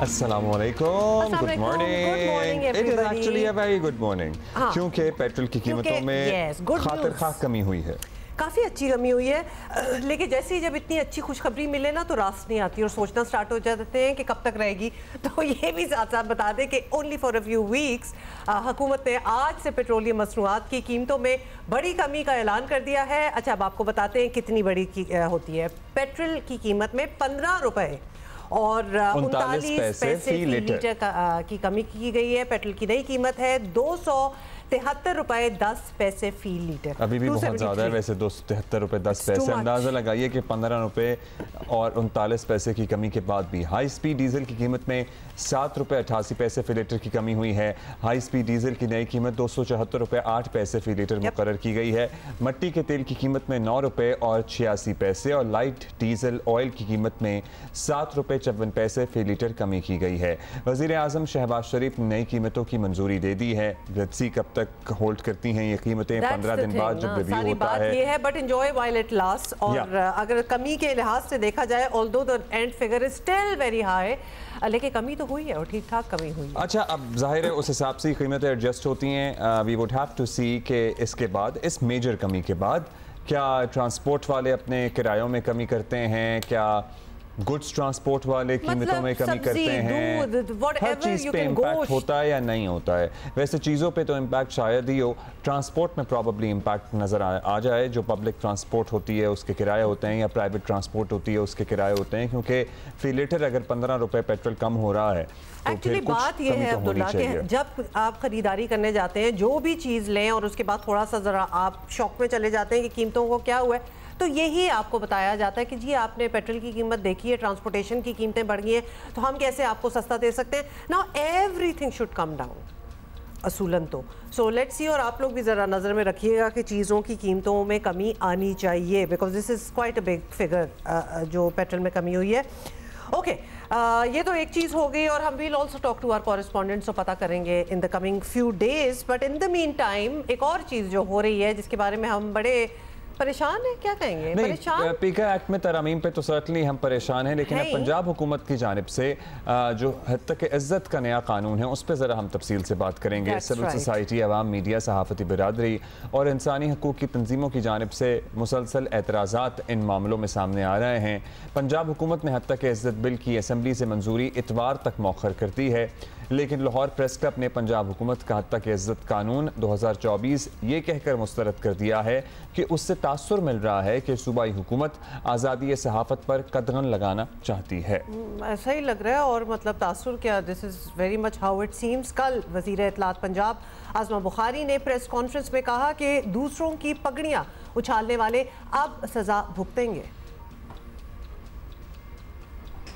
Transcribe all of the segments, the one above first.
अस्सलामुअलैकुम, good morning. It is actually a very good morning, क्योंकि petrol की कीमतों में खातिर खा कमी हुई है, काफ़ी अच्छी कमी हुई है। लेकिन जैसे ही जब इतनी अच्छी खुशखबरी मिले ना तो रास नहीं आती और सोचना स्टार्ट हो जाते हैं कि कब तक रहेगी। तो ये भी साथ साथ बता दें कि only for a few weeks हुकूमत ने आज से पेट्रोलियम मसनूआत की कीमतों में बड़ी कमी का ऐलान कर दिया है। अच्छा, अब आपको बताते हैं कितनी बड़ी होती है। पेट्रोल की कीमत में 15 रुपये और 39 पैसे फी लीटर की कमी की गई है। पेट्रोल की नई कीमत है 273 रुपये 10 पैसे फी लीटर। अभी भी बहुत ज़्यादा है वैसे, 273 रुपये 10 पैसे। अंदाज़ा लगाइए कि 15 रुपये और 39 पैसे की कमी के बाद भी हाई स्पीड डीजल की कीमत में 7 रुपये 88 पैसे फी लीटर की कमी हुई है। हाई स्पीड डीजल की नई कीमत 274 रुपये 8 पैसे फी लीटर मुकर्रर की गई है। मट्टी के तेल की कीमत में 9 रुपये और 86 पैसे और लाइट डीजल ऑयल की कीमत में 7 रुपये 54 पैसे फी लीटर कमी की गई है। वज़ीर आज़म शहबाज शरीफ ने नई कीमतों की मंजूरी दे दी है। रेडसी कब तक होल्ड करती हैं ये कीमतें? 15 दिन बाद जब रिव्यू होता है। ये है but enjoy while it last. और अगर कमी के लिहाज से देखा जाए, although the end figure is still very high, लेकिन कमी तो हुई है और ठीक ठाक कमी हुई है। अच्छा, अब जाहिर है उस हिसाब से कीमतें एडजस्ट होती हैं। वी वुड हैव टू सी कि इसके बाद, इस मेजर कमी के बाद, क्या ट्रांसपोर्ट वाले अपने किरायों में कमी करते हैं, क्या गुड्स ट्रांसपोर्ट वाले कीमतों में कमी करते हैं, हर चीज़ पे इम्पैक्ट होता है या नहीं होता है? वैसे चीज़ों पे तो इम्पैक्ट शायद ही हो, ट्रांसपोर्ट में प्रॉब्ली इम्पैक्ट नज़र आ जाए। जो पब्लिक ट्रांसपोर्ट होती है उसके किराए होते हैं, या प्राइवेट ट्रांसपोर्ट होती है उसके किराए होते हैं, क्योंकि फी लीटर अगर 15 रुपये पेट्रोल कम हो रहा है तो एक्चुअली बात यह है अब्दुल्ला कि जब आप खरीदारी करने जाते हैं, जो भी चीज़ लें और उसके बाद थोड़ा सा ज़रा आप शॉक में चले जाते हैं कि कीमतों को क्या हुआ है, तो यही आपको बताया जाता है कि जी आपने पेट्रोल की कीमत देखी है, ट्रांसपोर्टेशन की कीमतें बढ़ गई हैं, तो हम कैसे आपको सस्ता दे सकते हैं। Now everything should come down असूलन तो। सो लेट्स सी, और आप लोग भी ज़रा नज़र में रखिएगा कि चीज़ों की कीमतों में कमी आनी चाहिए, because this is quite a big figure जो पेट्रोल में कमी हुई है। ओके, ये तो एक चीज़ हो गई, और हम will also talk to our correspondents, तो पता करेंगे in the coming few days. But in the mean time एक और चीज़ जो हो रही है जिसके बारे में हम बड़े परेशान है, क्या कहेंगे परेशान? पीका एक्ट में तरमीम पे तो सर्टनली हम परेशान हैं, लेकिन अब पंजाब हुकूमत की जानिब से जो हद तक इज़्ज़त का नया कानून है उस पर ज़रा हम तफसील से बात करेंगे। सिविल सोसाइटी, अवाम, मीडिया, सहाफ़ती बिरादरी और इंसानी हकूक़ की तंजीमों की जानिब से मुसलसल एतराज़ात इन मामलों में सामने आ रहे हैं। पंजाब हुकूमत ने हद तक इज़्ज़त बिल की असम्बली से मंजूरी इतवार तक मौखर कर दी है, लेकिन लाहौर प्रेस क्लब ने पंजाब हुकूमत का हद तक इज़्ज़त कानून 2024 ये कहकर मुस्तरद कर दिया है कि उससे तासुर मिल रहा है कि सूबाई हुकूमत आज़ादी सहाफ़त पर कदगन लगाना चाहती है। ऐसा ही लग रहा है, और मतलब तासुर क्या, this is very much how it seems. कल वज़ीर इत्तलात पंजाब आज़मा बुखारी ने प्रेस कॉन्फ्रेंस में कहा कि दूसरों की पगड़ियाँ उछालने वाले अब सज़ा भुगतेंगे।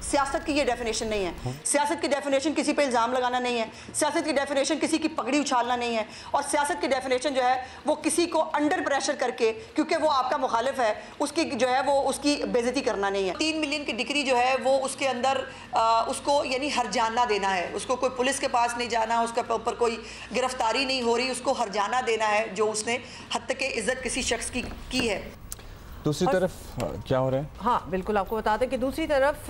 सियासत की ये डेफिनेशन नहीं है। सियासत की डेफिनेशन किसी पे इल्ज़ाम लगाना नहीं है। सियासत की डेफिनेशन किसी की पगड़ी उछालना नहीं है। और सियासत की डेफिनेशन जो है वो किसी को अंडर प्रेशर करके, क्योंकि वो आपका मुखालिफ है, उसकी जो है वो उसकी बेइज्जती करना नहीं है। 3 मिलियन की डिग्री जो है वो उसके अंदर उसको यानी हरजाना देना है। उसको कोई पुलिस के पास नहीं जाना, उसके ऊपर कोई गिरफ्तारी नहीं हो रही, उसको हरजाना देना है जो उसने हद तक इज़्ज़त किसी शख्स की है। दूसरी तरफ क्या हो रहा है? हाँ बिल्कुल, आपको बता दें कि दूसरी तरफ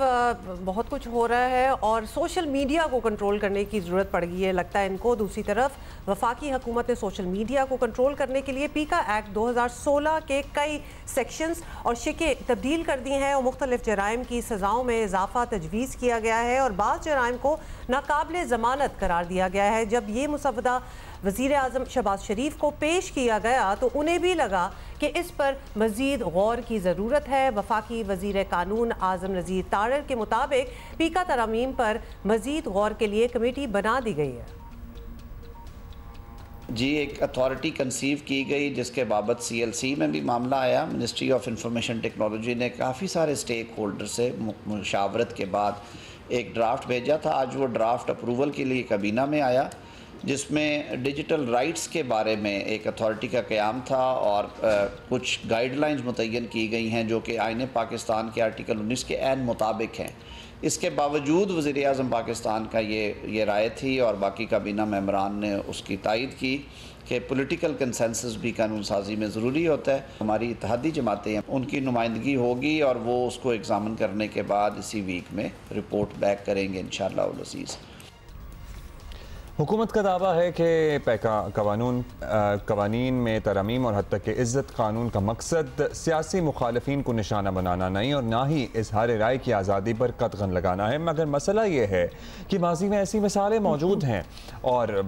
बहुत कुछ हो रहा है और सोशल मीडिया को कंट्रोल करने की ज़रूरत पड़ गई है, लगता है इनको। दूसरी तरफ वफाकी हुकूमत ने सोशल मीडिया को कंट्रोल करने के लिए पीका एक्ट 2016 के कई सेक्शंस और शिकें तब्दील कर दी हैं और मुख्तलिफ जराइम की सज़ाओं में इजाफा तजवीज़ किया गया है और बाज़ जराइम को नाकाबिल ज़मानत करार दिया गया है। जब ये मुसवदा वज़ीर आज़म शहबाज शरीफ को पेश किया गया तो उन्हें भी लगा कि इस पर मज़ीद गौर की ज़रूरत है। वफाकी वज़ीर कानून आज़म नज़ीर तारर के मुताबिक पीका तरमीम पर मज़ीद गौर के लिए कमेटी बना दी गई है। जी, एक अथॉरिटी कंसीव की गई जिसके बाबत CLC में भी मामला आया। मिनिस्ट्री ऑफ इंफॉर्मेशन टेक्नोलॉजी ने काफ़ी सारे स्टेक होल्डर से मुशावरत के बाद एक ड्राफ्ट भेजा था। आज वो ड्राफ्ट अप्रूवल के लिए काबीना में आया, जिसमें डिजिटल राइट्स के बारे में एक अथॉरिटी का क़याम था और कुछ गाइडलाइंस मुतय्यन की गई हैं जो कि आईन पाकिस्तान के आर्टिकल 19 के ऐन मुताबिक हैं। इसके बावजूद वज़ीर-ए-आज़म पाकिस्तान का ये राय थी और बाकी काबीना मेंबरान ने उसकी तायद की कि पॉलिटिकल कंसेंसस भी कानून साजी में ज़रूरी होता है। हमारी इत्तेहादी जमातें हैं, उनकी नुमाइंदगी होगी और वो उसको एग्ज़ामिन करने के बाद इसी वीक में रिपोर्ट बैक करेंगे इंशाअल्लाह उल अज़ीज़। हुकूमत का दावा है कि कवानीन में तरमीम और हत्ता के इज़्ज़त कानून का मकसद सियासी मुखालफिन को निशाना बनाना नहीं और ना ही इजहार राय की आज़ादी पर कतगन लगाना है, मगर मसला ये है कि माजी में ऐसी मिसालें मौजूद हैं और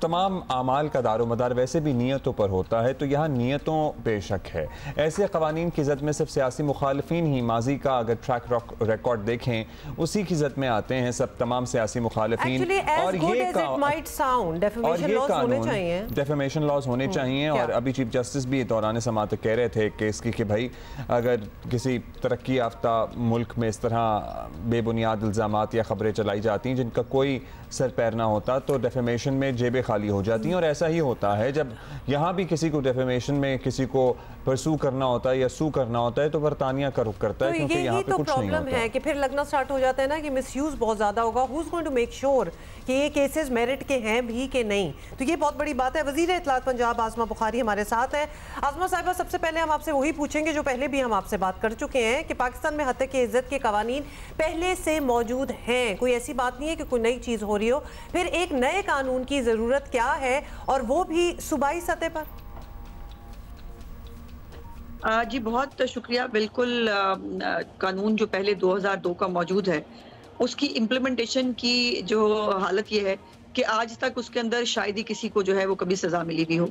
तमाम आमाल का दारोमदार वैसे भी नीयतों पर होता है, तो यहाँ नीयतों पे शक है। ऐसे कवानीन की जद में सिर्फ सियासी मुखालफिन ही माजी का अगर ट्रैक रिकॉर्ड देखें उसी की जद में आते हैं सब तमाम सियासी मुखालफिन। और ये डेफेमेशन लॉज होने चाहिए और अभी चीफ जस्टिस भी दौरान समाअत कह रहे थे केस की कि भाई अगर किसी तरक्की याफ्ता मुल्क में इस तरह बेबुनियाद इल्ज़ामात या खबरें चलाई जाती हैं जिनका कोई सर पैर ना होता तो डेफेमेशन में जेबें खाली हो जाती हैं। और ऐसा ही होता है जब यहाँ भी किसी को डेफेमेशन में किसी को परसू करना होता है या सू करना होता है तो बरतानिया का रुख करता है, क्योंकि यहाँ पे कुछ नहीं होता है कि फिर लगना स्टार्ट हो जाता है ना कि मिसयूज बहुत ज्यादा होगा। Who is going to make sure कि ये केसेस मेरिट के हैं भी कि नहीं, तो ये बहुत बड़ी बात है। वजीर इत्तलात पंजाब आज़मा बुखारी हमारे साथ हैं। आज़मा साहिबा, सबसे पहले हम आपसे वही पूछेंगे जो पहले भी हम आपसे बात कर चुके हैं कि पाकिस्तान में हत्या की इज्जत के कवानीन पहले से मौजूद हैं, कोई ऐसी बात नहीं है कि कोई नई चीज़ हो रही हो, फिर एक नए कानून की ज़रूरत क्या है और वो भी सूबाई सतह पर? जी बहुत शुक्रिया। बिल्कुल कानून जो पहले 2002 का मौजूद है उसकी इम्प्लीमेंटेशन की जो हालत ये है कि आज तक उसके अंदर शायद ही किसी को जो है वो कभी सज़ा मिली भी हो,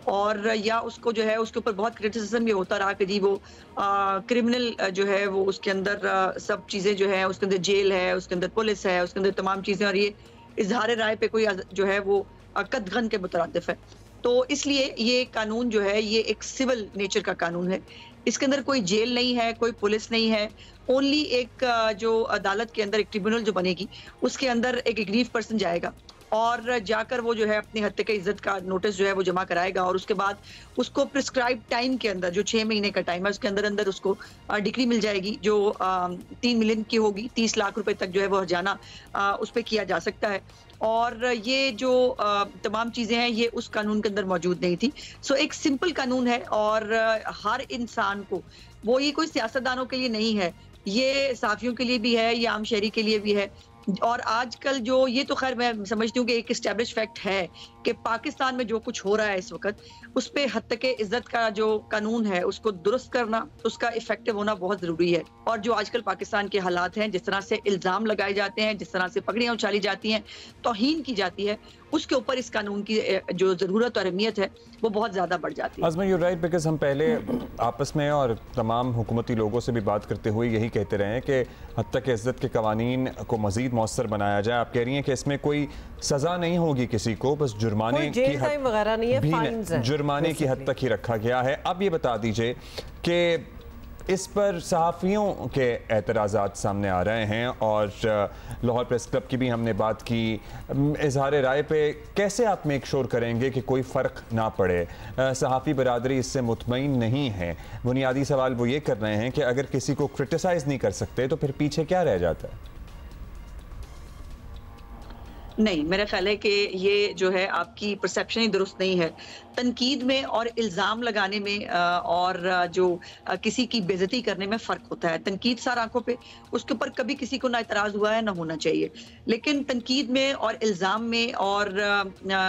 और या उसको जो है उसके ऊपर बहुत क्रिटिसिज्म ये होता रहा कि जी वो क्रिमिनल जो है वो उसके अंदर सब चीज़ें जो है उसके अंदर जेल है, उसके अंदर पुलिस है, उसके अंदर तमाम चीज़ें, और ये इजहार राय पे कोई जो है वो कतगन के मुतरादिफ है। तो इसलिए ये कानून जो है ये एक सिविल नेचर का कानून है, इसके अंदर कोई जेल नहीं है, कोई पुलिस नहीं है, ओनली एक जो अदालत के अंदर एक ट्रिब्यूनल जो बनेगी उसके अंदर एक एग्रीव पर्सन जाएगा और जाकर वो जो है अपनी हत्या की इज्जत का नोटिस जो है वो जमा कराएगा और उसके बाद उसको प्रिस्क्राइब टाइम के अंदर जो 6 महीने का टाइम है उसके अंदर अंदर उसको डिग्री मिल जाएगी जो 3 मिलियन की होगी, 30 लाख रुपए तक जो है वो हर्जाना उस पर किया जा सकता है। और ये जो तमाम चीज़ें हैं ये उस कानून के अंदर मौजूद नहीं थी। सो एक सिंपल कानून है और हर इंसान को, वो ये कोई सियासतदानों के लिए नहीं है, ये सहाफ़ियों के लिए भी है, ये आम शहरी के लिए भी है। और आजकल जो ये तो खैर मैं समझती हूँ कि एक एस्टैब्लिश फैक्ट है कि पाकिस्तान में जो कुछ हो रहा है इस वक्त उस पे हत्या के इज्जत का जो कानून है उसको दुरुस्त करना, उसका इफेक्टिव होना बहुत जरूरी है। और जो आजकल पाकिस्तान के हालात हैं, जिस तरह से इल्जाम लगाए जाते हैं, जिस तरह से पगड़ियां उछाली जाती हैं, तौहीन की जाती है, उसके ऊपर इस कानून की जो जरूरत और अहमियत है वो बहुत ज्यादा बढ़ जाती है। आज़मा, यू राइट, बिकॉज हम पहले आपस में और तमाम हुकूमती लोगों से भी बात करते हुए यही कहते रहे हैं कि हत्या के इज्जत के कवानीन को मजीद मौसर बनाया जाए। आप कह रही हैं कि इसमें कोई सजा नहीं होगी किसी को, बस जुर्माने की हद तक ही रखा गया है। अब ये बता दीजिए कि इस पर सहाफ़ियों के एतराज़ात सामने आ रहे हैं और लाहौर प्रेस क्लब की भी हमने बात की। इजहार राय पे कैसे आप मेक श्योर करेंगे कि कोई फ़र्क ना पड़े? सहाफ़ी बरादरी इससे मुतमईन नहीं है। बुनियादी सवाल वो ये कर रहे हैं कि अगर किसी को क्रिटिसाइज़ नहीं कर सकते तो फिर पीछे क्या रह जाता है? नहीं, मेरा ख्याल है कि ये जो है आपकी परसेप्शन ही दुरुस्त नहीं है। तनकीद में और इल्ज़ाम लगाने में और जो किसी की बेइज्जती करने में फ़र्क होता है। तनकीद सार आंखों पे, उसके ऊपर कभी किसी को ना इतराज़ हुआ है ना होना चाहिए, लेकिन तनकीद में और इल्ज़ाम में और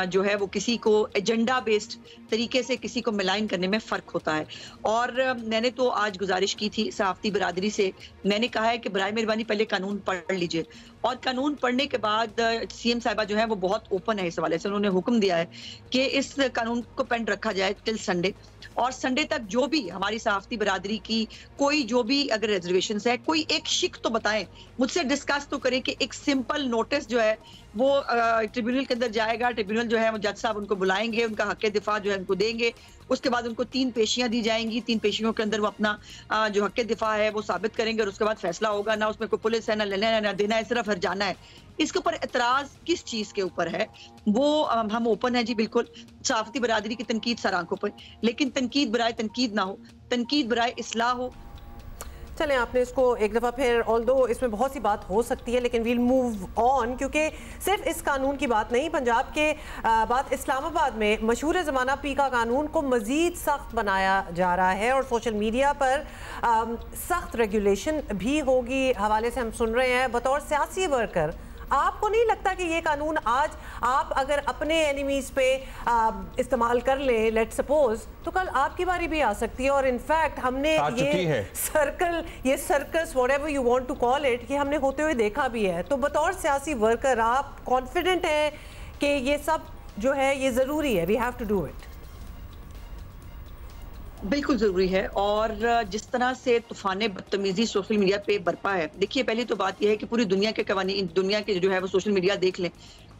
जो है वो किसी को एजेंडा बेस्ड तरीके से किसी को मिलाइन करने में फ़र्क होता है। और मैंने तो आज गुजारिश की थी सहाफ़ती बरादरी से, मैंने कहा है कि बराए मेहरबानी पहले कानून पढ़ लीजिए, और कानून पढ़ने के बाद सीएम साहिबा जो है वो बहुत ओपन है इस हवाले से। उन्होंने हुक्म दिया है कि इस कानून को पेंड रखा जाए टिल संडे, और संडे तक जो भी हमारी सहाफ़ती बरादरी की कोई जो भी अगर रिजर्वेशंस है, कोई एक शिक तो बताएं, मुझसे डिस्कस तो करें कि एक सिंपल नोटिस जो है वो ट्रिब्यूनल के अंदर जाएगा, ट्रिब्यूनल जो है वो जज साहब उनको बुलाएंगे, उनका हक दिफा जो है उनको देंगे, उसके बाद उनको 3 पेशियां दी जाएंगी, 3 पेशियों के अंदर वो अपना जो हक दिफा है वो साबित करेंगे और उसके बाद फैसला होगा। ना उसमें कोई पुलिस है, ना लेना है ना देना है, सिर्फ हर्जाना है। इसके ऊपर एतराज किस चीज के ऊपर है वो हम ओपन है जी, बिल्कुल सहाफ़ती बरादरी की तनकीद सर आंखों पर, लेकिन तनकीद बराए तनकीद ना हो, तनकीद बराए इस्लाह हो। चलें, आपने इसको एक दफ़ा फिर, ऑल्दो इसमें बहुत सी बात हो सकती है, लेकिन वील मूव ऑन, क्योंकि सिर्फ इस कानून की बात नहीं, पंजाब के बाद इस्लामाबाद में मशहूर ज़माना पीका कानून को मज़ीद सख्त बनाया जा रहा है और सोशल मीडिया पर सख्त रेगुलेशन भी होगी। हवाले से हम सुन रहे हैं, बतौर सियासी वर्कर आपको नहीं लगता कि ये कानून आज आप अगर अपने एनिमीज पे इस्तेमाल कर लें, लेट सपोज, तो कल आपकी बारी भी आ सकती है। और इनफैक्ट हमने ये circus whatever you want to call it, ये हमने होते हुए देखा भी है। तो बतौर सियासी वर्कर आप कॉन्फिडेंट हैं कि ये सब जो है ये ज़रूरी है, we have to do it? बिल्कुल ज़रूरी है। और जिस तरह से तूफान बदतमीजी सोशल मीडिया पे बरपा है, देखिए पहली तो बात यह है कि पूरी दुनिया के कवानीन, दुनिया के जो है वो सोशल मीडिया देख लें,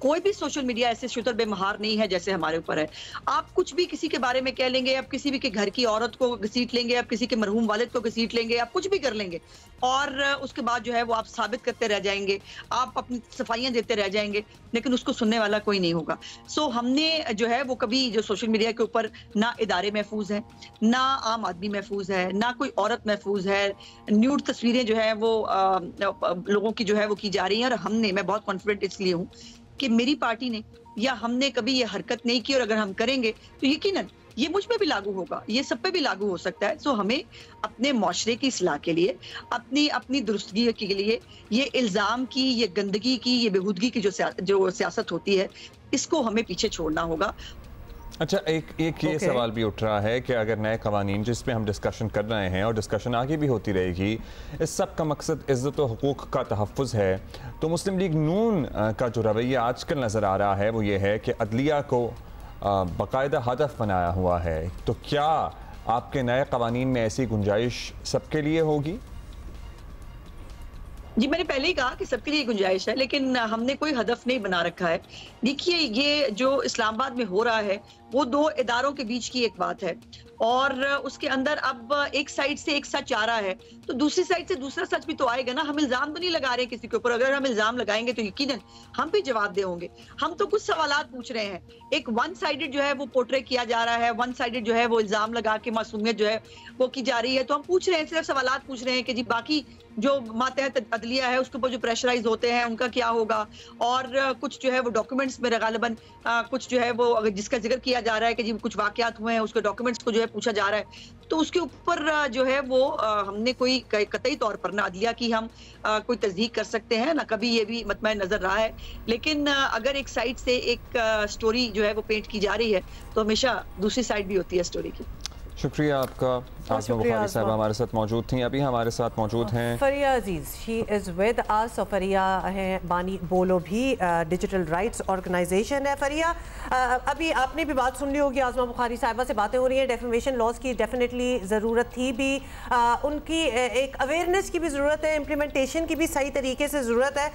कोई भी सोशल मीडिया ऐसे शुतर बेमहार नहीं है जैसे हमारे ऊपर है। आप कुछ भी किसी के बारे में कह लेंगे, आप किसी भी के घर की औरत को घसीट लेंगे, आप किसी के मरहूम वालिद को घसीट लेंगे, आप कुछ भी कर लेंगे और उसके बाद जो है वो आप साबित करते रह जाएंगे, आप अपनी सफाइयां देते रह जाएंगे, लेकिन उसको सुनने वाला कोई नहीं होगा। सो हमने जो है वो कभी जो सोशल मीडिया के ऊपर ना इदारे महफूज हैं, ना आम आदमी महफूज है, ना कोई औरत महफूज है, न्यूड तस्वीरें जो है वो लोगों की जो है वो की जा रही हैं। और हमने, मैं बहुत कॉन्फिडेंट इसलिए हूँ कि मेरी पार्टी ने या हमने कभी ये हरकत नहीं की, और अगर हम करेंगे तो यकीनन ये मुझ पे भी लागू होगा, ये सब पे भी लागू हो सकता है। सो हमें अपने माशरे की इस्लाह के लिए, अपनी दुरुस्तगी के लिए, ये इल्ज़ाम की, ये गंदगी की, ये बेहूदगी की जो सियासत होती है, इसको हमें पीछे छोड़ना होगा। अच्छा, एक ये सवाल भी उठ रहा है कि अगर नए कवानीन जिस पे हम डिस्कशन कर रहे हैं और डिस्कशन आगे भी होती रहेगी, इस सब का मकसद इज़्ज़त व हुकूक़ का तहफ़्फ़ुज़ है, तो मुस्लिम लीग नून का जो रवैया आजकल नज़र आ रहा है वो ये है कि अदलिया को बाकायदा हदफ बनाया हुआ है। तो क्या आपके नए कवानीन में ऐसी गुंजाइश सबके लिए होगी? जी, मैंने पहले ही कहा कि सबके लिए गुंजाइश है, लेकिन हमने कोई हदफ नहीं बना रखा है। देखिए, ये जो इस्लामाबाद में हो रहा है वो दो इदारों के बीच की एक बात है, और उसके अंदर अब एक साइड से एक सच आ रहा है तो दूसरी साइड से दूसरा सच भी तो आएगा ना। हम इल्जाम तो नहीं लगा रहे किसी के ऊपर, अगर हम इल्जाम लगाएंगे तो यकीनन हम भी जवाब दे होंगे। हम तो कुछ सवालात पूछ रहे हैं, एक वन साइडेड जो है वो पोर्ट्रे किया जा रहा है, वन साइडेड जो है वो इल्जाम लगा के मासूमियत जो है वो की जा रही है। तो हम पूछ रहे हैं, सिर्फ सवालात पूछ रहे हैं कि जी बाकी जो मातहत अदलिया है उसके ऊपर जो प्रेशराइज होते हैं उनका क्या होगा, और कुछ जो है वो डॉक्यूमेंट्स में गालिबन कुछ जो है वो जिसका जिक्र किया जा रहा है कि जी कुछ वाकयात हुए हैं, उसके डॉक्यूमेंट्स को जो है पूछा जा रहा है। तो उसके ऊपर जो है वो हमने कोई कतई तौर पर ना अदलिया की हम कोई तस्दीक कर सकते हैं ना, कभी ये भी मतमैन नजर रहा है। लेकिन अगर एक साइड से एक स्टोरी जो है वो पेंट की जा रही है तो हमेशा दूसरी साइड भी होती है स्टोरी की। शुक्रिया आपका। आज़मा बुखारी साहब हमारे साथ मौजूद थी, अभी हमारे साथ मौजूद हैं फरिया अजीज़, शी इज़ विद अस। और फरिया है बानी बोलो भी डिजिटल राइट्स ऑर्गेनाइजेशन है। फरिया, अभी आपने भी बात सुन ली होगी, आज़मा बुखारी साहिबा से बातें हो रही हैं, डेफेमेशन लॉज की डेफिनेटली ज़रूरत थी भी, उनकी एक अवेयरनेस की भी ज़रूरत है, इम्प्लीमेंटेशन की भी सही तरीके से ज़रूरत है।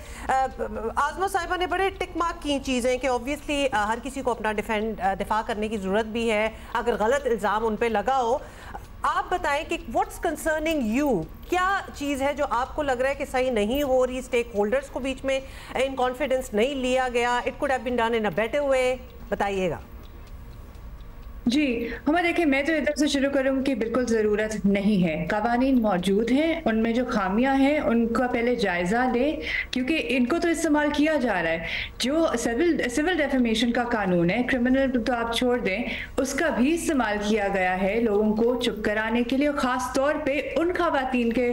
आज़मा साहिबा ने बड़े टिक मार्क की चीज़ें कि ऑब्वियसली हर किसी को अपना दिफा करने की ज़रूरत भी है अगर गलत इल्ज़ाम उन पर लगा हो। आप बताएं कि व्हाट्स कंसर्निंग यू, क्या चीज़ है जो आपको लग रहा है कि सही नहीं हो रही, स्टेक होल्डर्स को बीच में इन कॉन्फिडेंस नहीं लिया गया, it could have been done in a better way, बताइएगा। जी, हमें देखिए, मैं तो इधर से शुरू करूँ कि बिल्कुल ज़रूरत नहीं है। कवानीन मौजूद हैं, उनमें जो खामियां हैं उनका पहले जायज़ा लें, क्योंकि इनको तो इस्तेमाल किया जा रहा है। जो सिविल डेफेमेशन का कानून है, क्रिमिनल तो आप छोड़ दें, उसका भी इस्तेमाल किया गया है लोगों को चुप कराने के लिए, और ख़ास तौर पर उन खवातीन के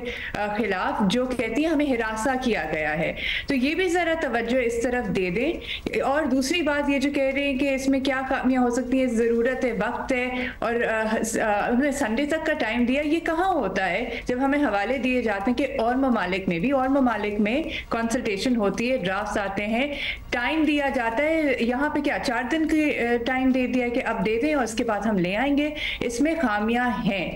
खिलाफ जो कहती हैं हमें हिरासा किया गया है। तो ये भी ज़रा तवज्जो इस तरफ दे दें। और दूसरी बात ये जो कह रहे हैं कि इसमें क्या खामियाँ हो सकती हैं, ज़रूरत है, वक्त है, और हमने संडे तक का टाइम दिया। ये कहाँ होता है जब हमें हवाले दिए जाते हैं कि और ममालिक में कंसल्टेशन होती है, ड्राफ्ट्स आते हैं, टाइम दिया जाता है। यहाँ पे क्या 4 दिन की टाइम दे दिया कि अब दे दें और उसके बाद हम ले आएंगे। इसमें खामियां हैं।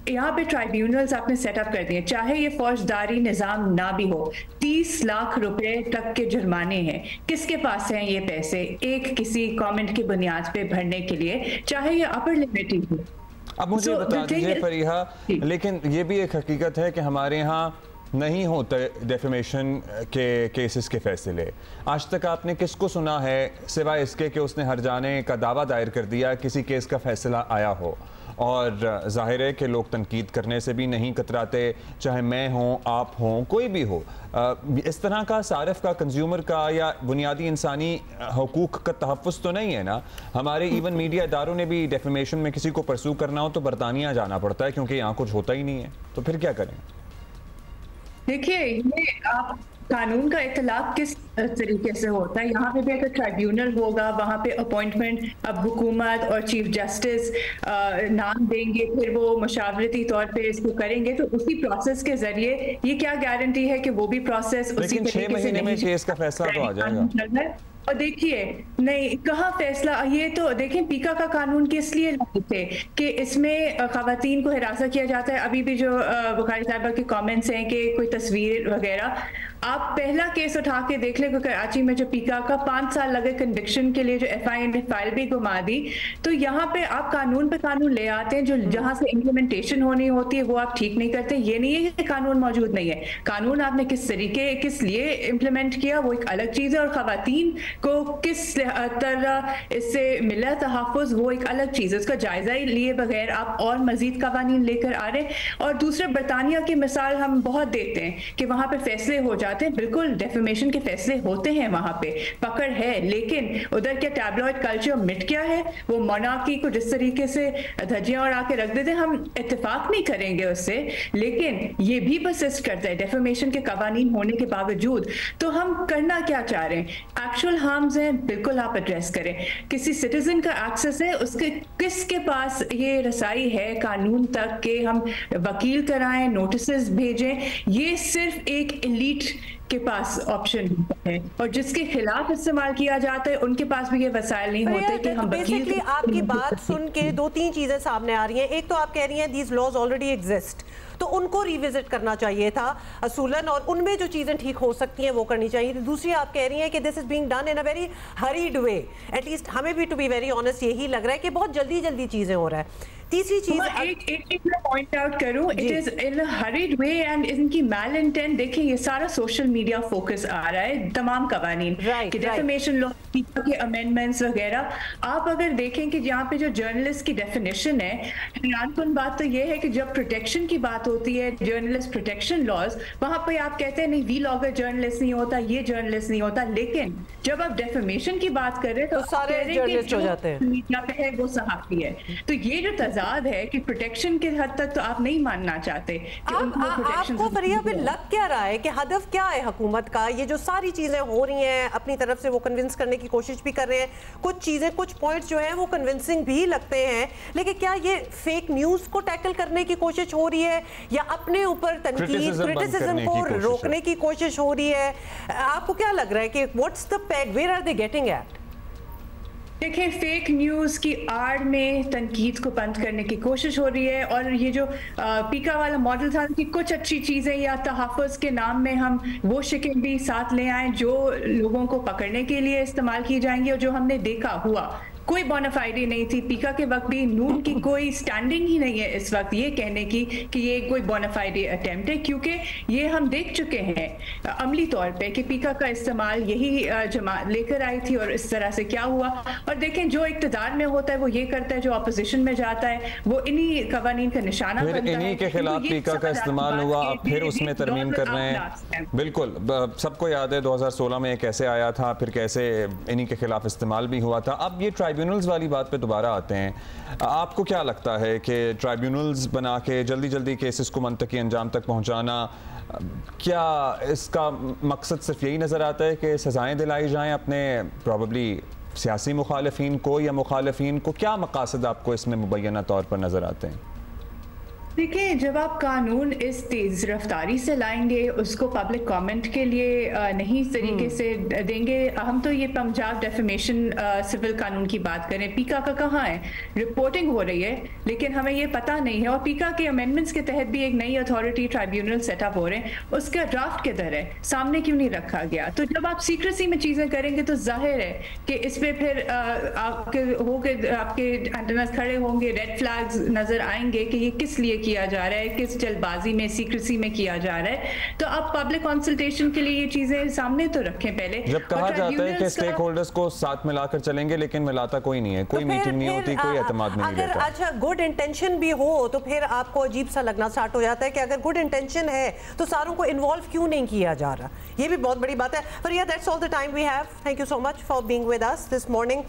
यहाँ पे ट्राइब्यूनल्स आपने सेटअप कर दिए, चाहे ये फौजदारी निज़ाम ना भी हो, 30 लाख रुपए तक के जुर्माने हैं। किसके पास हैं ये पैसे एक किसी कमेंट की बुनियाद पे भरने के लिए, चाहे ये अपर लिमिट ही हो। अब मुझे बता दीजिए फरीहा, लेकिन ये भी एक हकीकत है कि हमारे यहाँ नहीं होते डेफेमेशन के केसेस के फैसले। आज तक आपने किसको सुना है सिवाय इसके कि उसने हर्जाने का दावा दायर कर दिया, किसी केस का फैसला आया हो? और जाहिर है कि लोग तनकीद करने से भी नहीं कतराते, चाहे मैं हूँ, आप हों, कोई भी हो। इस तरह का सारिफ का, कंज्यूमर का या बुनियादी इंसानी हुकूक का तहफ़्फ़ुज़ तो नहीं है ना। हमारे इवन मीडिया इदारों ने भी डेफेमेशन में किसी को परसू करना हो तो बरतानिया जाना पड़ता है, क्योंकि यहाँ कुछ होता ही नहीं है। तो फिर क्या करें? देखिए, ये आप कानून का इतलाक किस तरीके से होता है, यहाँ पे भी अगर ट्राइब्यूनल होगा, वहाँ पे अपॉइंटमेंट अब हुकूमत और चीफ जस्टिस नाम देंगे, फिर वो मशावरती तौर पे इसको करेंगे, तो उसी प्रोसेस के जरिए ये क्या गारंटी है कि वो भी प्रोसेस उसी तरीके से 6 महीने में केस का फैसला तो आ जाएगा। और देखिए, नहीं कहाँ फैसला, ये तो देखें पीका का कानून किस लिए लाए थे कि इसमें खवातीन को हिरासत किया जाता है। अभी भी जो बुखारी साहिबा के कमेंट्स हैं कि कोई तस्वीर वगैरह, आप पहला केस उठा के देख ले, कराची में जो पीका का 5 साल लगे कन्विक्शन के लिए, जो FIR ने फाइल भी घुमा दी। तो यहाँ पे आप कानून पे कानून ले आते हैं, जो जहाँ से इम्प्लीमेंटेशन होनी होती है वो आप ठीक नहीं करते। ये नहीं है कि कानून मौजूद नहीं है, कानून आपने किस तरीके किस लिए इम्प्लीमेंट किया वो एक अलग चीज़ है, और खवातीन को किस तरह इससे मिला तहफ़्फ़ुज़ वो एक अलग चीज़ है। उसका जायजा ही लिए बगैर आप और मजीद कवानीन लेकर आ रहे हैं। और दूसरे बरतानिया की मिसाल हम बहुत देते हैं कि वहाँ पे फैसले हो जाते हैं, बिल्कुल डेफेमेशन के फैसले होते हैं, वहाँ पे पकड़ है, लेकिन उधर क्या टैबलॉइड कल्चर मिट गया है? वो मोनार्की को जिस तरीके से धज्जियां उड़ा के रख देते हैं, हम इत्तेफाक नहीं करेंगे उससे, लेकिन ये भी परसिस्ट करता है डेफेमेशन के कवानीन होने के बावजूद। तो हम करना क्या चाह रहे हैं? एक्चुअल हार्म्स हैं, बिल्कुल आप एड्रेस करें। किसी सिटीजन का एक्सेस है, उसके किसके पास ये रसाई है कानून तक कि हम वकील कराएं, नोटिस भेजें? ये सिर्फ एक एलीट के पास ऑप्शन है, और जिसके खिलाफ इस्तेमाल किया जाता है उनके पास भी ये वसाइल नहीं होते कि हम बेसिकली आपकी बात सुन के 2-3 चीजें सामने आ रही हैं। एक तो आप कह रही हैं दीज लॉज ऑलरेडी एग्जिस्ट, तो उनको रिविजिट करना चाहिए था असूलन, और उनमें जो चीज़ें ठीक हो सकती हैं वो करनी चाहिए। दूसरी आप कह रही हैं कि this is being done in a very hurried way, at least हमें भी टू बी वेरी ऑनेस्ट यही लग रहा है कि बहुत जल्दी जल्दी चीज़ें हो रहा है। तीसरी चीज एक मैं पॉइंट आउट करूं, it is in hurried way and इनकी मैल इंटेंट। देखिए, ये सारा सोशल मीडिया फोकस आ रहा है, तमाम कवानीन कि डेफेमेशन लॉ के अमेंडमेंट्स वगैरह। आप अगर देखें कि यहाँ पे जो जर्नलिस्ट की डेफिनेशन है, हैरानकुन बात तो ये है कि जब प्रोटेक्शन की बात होती है, जर्नलिस्ट प्रोटेक्शन लॉज, वहां पे आप कहते हैं नहीं वी लॉगर जर्नलिस्ट नहीं होता, ये जर्नलिस्ट नहीं होता, लेकिन जब आप डेफेमेशन की बात कर रहे हैं तो सारे जर्नलिस्ट हो जाते हैं, मीडिया पे है वो सहाफ़ी है। तो ये जो तजाद है कि प्रोटेक्शन के हद तक तो आप नहीं मानना चाहते कि उनको प्रोटेक्शन। आपको फरिया पे लग क्या रहा है कि हदफ क्या है हुकूमत का? ये जो सारी चीजें हो रही हैं, अपनी तरफ से वो कन्विंस करने की कोशिश भी कर रहे हैं, कुछ चीजें, कुछ पॉइंट्स जो हैं वो कन्विंसिंग भी लगते हैं, लेकिन क्या ये फेक न्यूज को टैकल करने की कोशिश हो रही है या अपने ऊपर तनकीद, क्रिटिसिज्म को रोकने की कोशिश हो रही है? आपको क्या लग रहा है कि what's the peg, where are they getting at? देखिए, फेक न्यूज़ की आड़ में तनकीद को बंद करने की कोशिश हो रही है, और ये जो पीका वाला मॉडल था कि कुछ अच्छी चीज़ें या तहफ़्फ़ुज़ के नाम में हम वो शिकें भी साथ ले आएँ जो लोगों को पकड़ने के लिए इस्तेमाल की जाएंगी, और जो हमने देखा हुआ कोई बोनाफाइडी नहीं थी। पीका के वक्त भी नून की कोई स्टैंडिंग ही नहीं है इस वक्त ये कहने की कि ये कोई बोनाफाइडी अटेम्प्ट है, क्योंकि ये हम देख चुके हैं अमली तौर पे कि पीका का इस्तेमाल यही जमात लेकर आई थी और इस तरह से क्या हुआ। और देखें, जो इक़्तिदार में होता है वो ये करता है, जो अपोजिशन में जाता है वो इन्हीं कवानीन का निशाना बनता है। इन्हीं के खिलाफ पीका का इस्तेमाल हुआ, अब फिर उसमें तरमीम कर रहे हैं। बिल्कुल, सबको याद है 2016 में कैसे आया था, फिर कैसे इन्हीं के खिलाफ इस्तेमाल भी हुआ था। अब ये ट्राइब्यूनल्स वाली बात पे दोबारा आते हैं, आपको क्या लगता है कि ट्राइब्यूनल्स बना के जल्दी जल्दी केसेस को मंतकी अंजाम तक पहुंचाना, क्या इसका मकसद सिर्फ यही नज़र आता है कि सज़ाएं दिलाई जाएं अपने प्रॉबली सियासी मुखालिफिन को, या मुखालिफिन को क्या मकासद आपको इसमें मुबैना तौर पर नज़र आते हैं? देखिए, जब आप कानून इस तेज रफ्तारी से लाएंगे, उसको पब्लिक कमेंट के लिए नहीं इस तरीके से देंगे। हम तो ये पंजाब डेफेमेशन सिविल कानून की बात करें, पीका का कहाँ है? रिपोर्टिंग हो रही है, लेकिन हमें ये पता नहीं है। और पीका के अमेंडमेंट्स के तहत भी एक नई अथॉरिटी ट्राइब्यूनल सेटअप हो रहे हैं, उसका ड्राफ्ट किधर है? सामने क्यों नहीं रखा गया? तो जब आप सीक्रेसी में चीज़ें करेंगे तो जाहिर है कि इस पर फिर आपके एंटेनास खड़े होंगे, रेड फ्लैग्स नज़र आएंगे कि ये किस लिए किया जा रहा है, किस जल्दबाजी में, सीक्रेसी में किया जा रहा है। तो आप पब्लिक कंसल्टेशन के लिए ये चीजें सामने तो रखें पहले। जब कहा जाता है कि स्टेक होल्डर्स को साथ मिलाकर चलेंगे, लेकिन मिलाता कोई नहीं है, कोई मीटिंग नहीं होती, कोई एतमाद नहीं रहता। अच्छा, गुड इंटेंशन भी हो तो फिर आपको अजीब सा लगना स्टार्ट हो जाता है कि अगर गुड इंटेंशन है तो सारों को इन्वॉल्व क्यों नहीं किया जा रहा। ये भी बहुत बड़ी बात है। पर या that's all the time we have. Thank you so much for being with us this morning.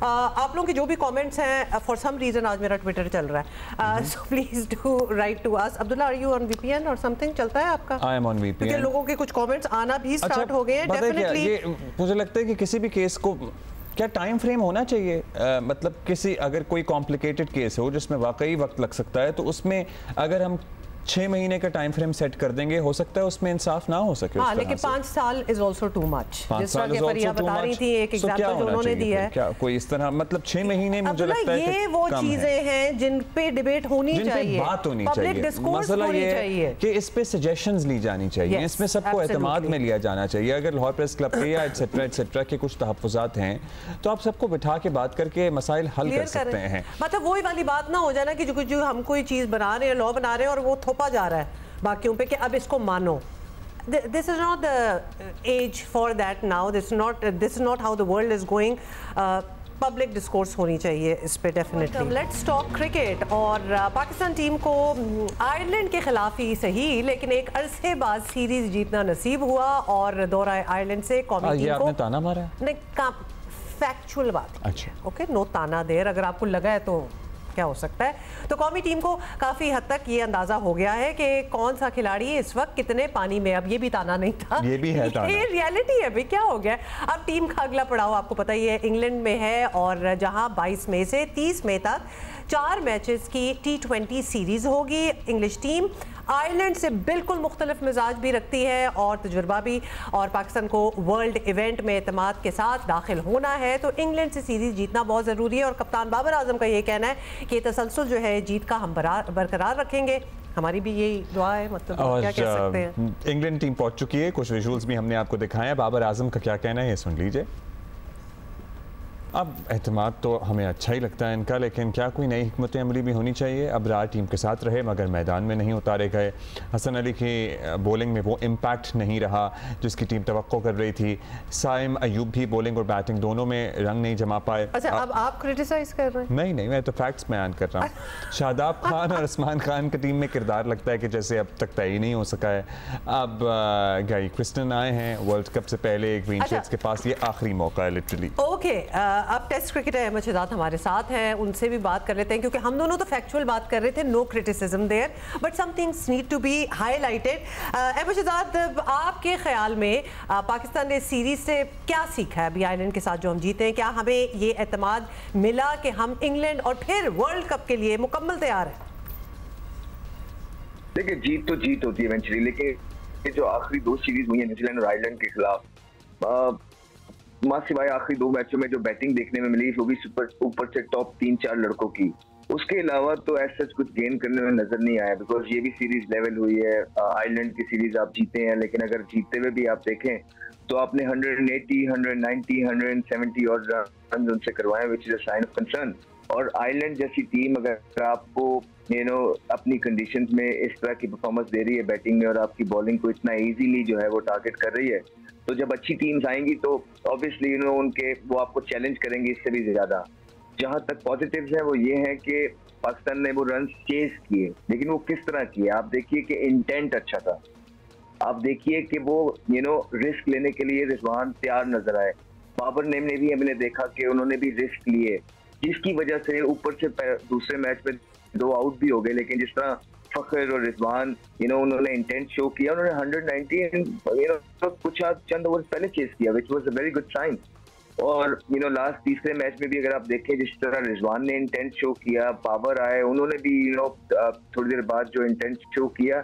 आप लोगों के जो भी कमेंट्स हैं, फॉर सम रीजन आज मेरा ट्विटर चल रहा है, so please do write to us. Abdullah, are you on VPN और समथिंग चलता है आपका? I am on VPN. क्योंकि लोगों के कुछ कमेंट्स आना भी स्टार्ट हो गए हैं। डेफिनेटली ये मुझे लगता है कि किसी भी केस को क्या टाइम फ्रेम होना चाहिए, मतलब किसी अगर कोई कॉम्प्लिकेटेड केस हो जिसमें वाकई वक्त लग सकता है, तो उसमें अगर हम 6 महीने का टाइम फ्रेम सेट कर देंगे, हो सकता है उसमें इंसाफ ना हो सके। हाँ, लेकिन 5 साल इज आल्सो टू मच। जिस तरह के फरिया बता रही थी, एक एग्जांपल जो उन्होंने दिया है, क्या कोई इस तरह, मतलब 6 महीने मुझे लगता है ये वो चीजें हैं जिन पे डिबेट होनी चाहिए, बात होनी चाहिए। मसला ये है कि इस पे सजेशंस ली जानी चाहिए, इसमें सबको एतमाद में लिया जाना चाहिए। अगर लाहौर प्रेस क्लब के या एटसेट्रा के कुछ तहफ्फुज़ात हैं तो आप सबको बिठा के बात करके मसाइल हल कर सकते हैं। मतलब वही वाली बात ना हो जाए ना कि जो हम कोई चीज बना रहे हैं, लॉ बना रहे हैं और वो थोपा जा रहा है बाकियों पे कि अब इसको मानो। This is not the age for that now. This is not how the world is going. Public discourse होनी चाहिए इस पे डेफिनेटली। Let's talk cricket. और पाकिस्तान टीम को आयरलैंड के खिलाफ ही सही, लेकिन एक अरसे बाद सीरीज जीतना नसीब हुआ और दौरा आयरलैंड से कौमी टीम को ताना मारा नहीं, फैक्चुअल बात। अच्छा, ओके, नो ताना देर, अगर आपको लगा है तो क्या हो सकता है। तो कौमी टीम को काफी हद तक ये अंदाजा हो गया है कि कौन सा खिलाड़ी इस वक्त कितने पानी में। अब ये भी ताना नहीं था, ये भी है ताना, ये रियलिटी है भाई। क्या हो गया अब टीम का अगला पड़ाव आपको पता ही है, इंग्लैंड में है, और जहां 22 मई से 30 मई तक 4 मैचेस की T20 सीरीज होगी। इंग्लिश टीम आयरलैंड से बिल्कुल मुख्तलिफ मिजाज भी रखती है और तजुर्बा भी, और पाकिस्तान को वर्ल्ड इवेंट में एतमाद के साथ दाखिल होना है, तो इंग्लैंड से सीरीज जीतना बहुत ज़रूरी है। और कप्तान बाबर आजम का ये कहना है कि तसलसल जो है जीत का हम बरकरार रखेंगे। हमारी भी यही दुआ है, मतलब क्या कह सकते हैं। इंग्लैंड टीम पहुंच चुकी है, कुछ विजुअल्स भी हमने आपको दिखाए हैं। बाबर आजम का क्या कहना है ये सुन लीजिए। अब एतमाद तो हमें अच्छा ही लगता है इनका, लेकिन क्या कोई नई हिकमत अमली भी होनी चाहिए। अबरार टीम के साथ रहे मगर मैदान में नहीं उतारे गए। हसन अली की बॉलिंग में वो इम्पैक्ट नहीं रहा जिसकी टीम तवक्को कर रही थी। साइम अयूब भी बॉलिंग और बैटिंग दोनों में रंग नहीं जमा पाए। अच्छा, अब आप क्रिटिसाइज कर रहे हैं? नहीं, मैं तो फैक्ट्स बयान कर रहा हूँ। शादाब खान और उस्मान खान की टीम में किरदार लगता है कि जैसे अब तक तय नहीं हो सका है। अब गाई क्रिस्टन आए हैं वर्ल्ड कप से पहले, एक विंचेट्स के पास ये आखिरी मौका है लिटरली। ओके, अब टेस्ट क्रिकेटर अहमद शहजाद हमारे साथ हैं, उनसे भी बात कर लेते हैं, क्योंकि हम दोनों तो फैक्चुअल बात कर रहे थे, no criticism there, but some things need to be highlighted. Ahmed Shahzad, आपके ख्याल में पाकिस्तान ने सीरीज से क्या सीखा है अभी आयरलैंड के साथ जो हम जीते हैं? क्या हमें ये एतमाद मिला कि हम इंग्लैंड और फिर वर्ल्ड कप के लिए मुकम्मल तैयार हैं? देखिए, जीत तो जीत होती है इवेंचुअली, लेकिन जो आखिरी 2 सीरीज हुई है न्यूजीलैंड और आयरलैंड के खिलाफ, मां सिवाय आखिरी 2 मैचों में जो बैटिंग देखने में मिली वो भी ऊपर से टॉप 3-4 लड़कों की, उसके अलावा तो ऐसा कुछ गेन करने में नजर नहीं आया। बिकॉज ये भी सीरीज लेवल हुई है, आयरलैंड की सीरीज आप जीते हैं, लेकिन अगर जीतते हुए भी आप देखें तो आपने 180, 190, 170 और रन उनसे करवाए, which is a sign of concern. और आयरलैंड जैसी टीम अगर आपको अपनी कंडीशंस में इस तरह की परफॉर्मेंस दे रही है बैटिंग में, और आपकी बॉलिंग को इतना इजीली जो है वो टारगेट कर रही है, तो जब अच्छी टीम्स आएंगी तो ऑब्वियसली उनके वो आपको चैलेंज करेंगे इससे भी ज्यादा। जहां तक पॉजिटिव्स हैं वो ये है कि पाकिस्तान ने वो रन चेस किए, लेकिन वो किस तरह किए आप देखिए कि इंटेंट अच्छा था। आप देखिए कि वो रिस्क लेने के लिए रिजवान तैयार नजर आए। बाबर नेम ने भी हमने देखा कि उन्होंने भी रिस्क लिए, जिसकी वजह से ऊपर से दूसरे मैच में 2 आउट भी हो गए, लेकिन जिस तरह फखर और रिजवान उन्होंने इंटेंट शो किया, उन्होंने 190 कुछ चंद ओवर पहले चेस किया, which was a very good sign. और लास्ट तीसरे मैच में भी अगर आप देखें जिस तरह रिजवान ने इंटेंट शो किया, बाबर आए, उन्होंने भी थोड़ी देर बाद जो इंटेंट शो किया,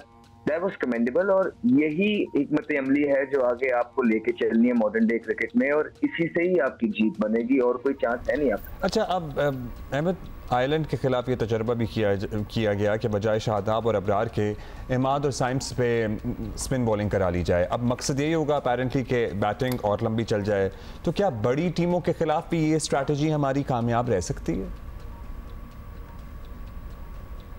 दैट वाज कमेंडेबल। और यही हिकमत अमली है जो आगे आपको लेके चलनी है मॉडर्न डे क्रिकेट में, और इसी से ही आपकी जीत बनेगी, और कोई चांस है नहीं आपका। अच्छा, अब अहमद, आयरलैंड के खिलाफ ये तजर्बा भी किया गया कि बजाय शादाब और अबरार के इमाद और साइम्स पे स्पिन बॉलिंग करा ली जाए। अब मकसद यही होगा अपेरेंटली कि बैटिंग और लंबी चल जाए, तो क्या बड़ी टीमों के खिलाफ भी ये स्ट्रैटेजी हमारी कामयाब रह सकती है?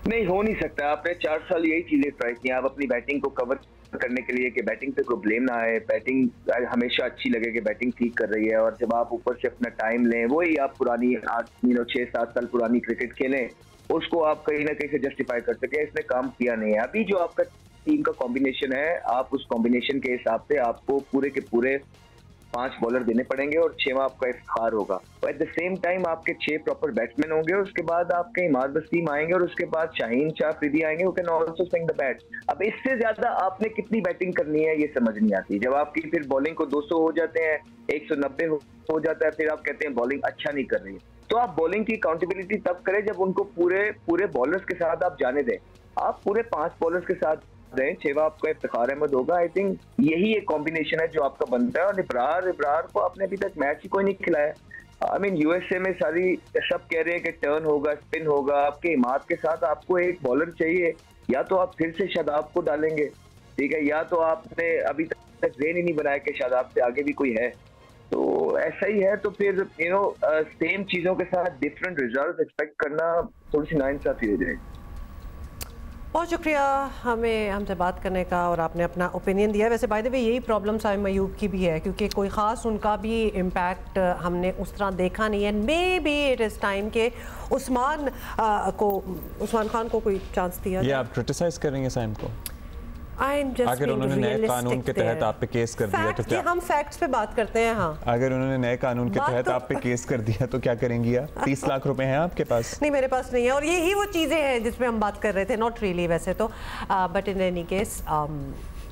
नहीं हो नहीं सकता। आपने 4 साल यही चीजें ट्राई की, आप अपनी बैटिंग को कवर करने के लिए कि बैटिंग पे कोई ब्लेम ना आए, बैटिंग हमेशा अच्छी लगे कि बैटिंग ठीक कर रही है, और जब आप ऊपर से अपना टाइम लें, वही आप पुरानी 6-7 साल पुरानी क्रिकेट खेलें, उसको आप कहीं ना कहीं से जस्टिफाई कर सके इसने काम किया नहीं है। अभी जो आपका टीम का कॉम्बिनेशन है, आप उस कॉम्बिनेशन के हिसाब से आपको पूरे के पूरे 5 बॉलर देने पड़ेंगे और 6वां आपका इफ्तिखार होगा। एट द सेम टाइम आपके 6 प्रॉपर बैट्समैन होंगे, उसके बाद आपके इमाद वसीम आएंगे और उसके बाद शाहीन शाह अफरीदी आएंगे, वो can also swing the bat. अब इससे ज्यादा आपने कितनी बैटिंग करनी है ये समझ नहीं आती। जब आपकी फिर बॉलिंग को 200 हो जाते हैं, 190 हो जाता है, फिर आप कहते हैं बॉलिंग अच्छा नहीं कर रही है। तो आप बॉलिंग की अकाउंटेबिलिटी तब करें जब उनको पूरे बॉलर्स के साथ आप जाने दें। आप पूरे 5 बॉलर्स के साथ दें, 6वां आपका इफ्तिखार अहमद होगा। आई थिंक यही एक कॉम्बिनेशन है जो आपका बनता है। और इब्रार को आपने अभी तक मैच ही कोई नहीं खिलाया। आई मीन यूएसए में सब कह रहे हैं कि टर्न होगा, स्पिन होगा, आपके इमाद के साथ आपको एक बॉलर चाहिए। या तो आप फिर से शादाब को डालेंगे, ठीक है, या तो आपने अभी तक जेन ही नहीं बनाया कि शादाब से आगे भी कोई है। तो ऐसा ही है, तो फिर सेम चीजों के साथ डिफरेंट रिजल्ट एक्सपेक्ट करना थोड़ी सी नाइंसाफी हो जाएगी। बहुत शुक्रिया हमसे बात करने का, और आपने अपना ओपिनियन दिया। वैसे बाय द वे यही प्रॉब्लम साइम अयूब की भी है, क्योंकि कोई ख़ास उनका भी इम्पैक्ट हमने उस तरह देखा नहीं है। May be it is time के उस्मान खान को कोई चांस दिया। ये आप क्रिटिसाइज कर रही हैं साइम को? अगर उन्होंने नए कानून के तहत आप पे केस कर दिया तो क्या? हम फैक्ट्स पे बात करते हैं। हाँ, अगर उन्होंने नए कानून के तहत आप पे केस कर दिया तो क्या करेंगी आप? 30 लाख रुपए हैं आपके पास? नहीं, मेरे पास नहीं है, और यही वो चीजें हैं जिसमें हम बात कर रहे थे। नॉट रियली वैसे तो, but in any case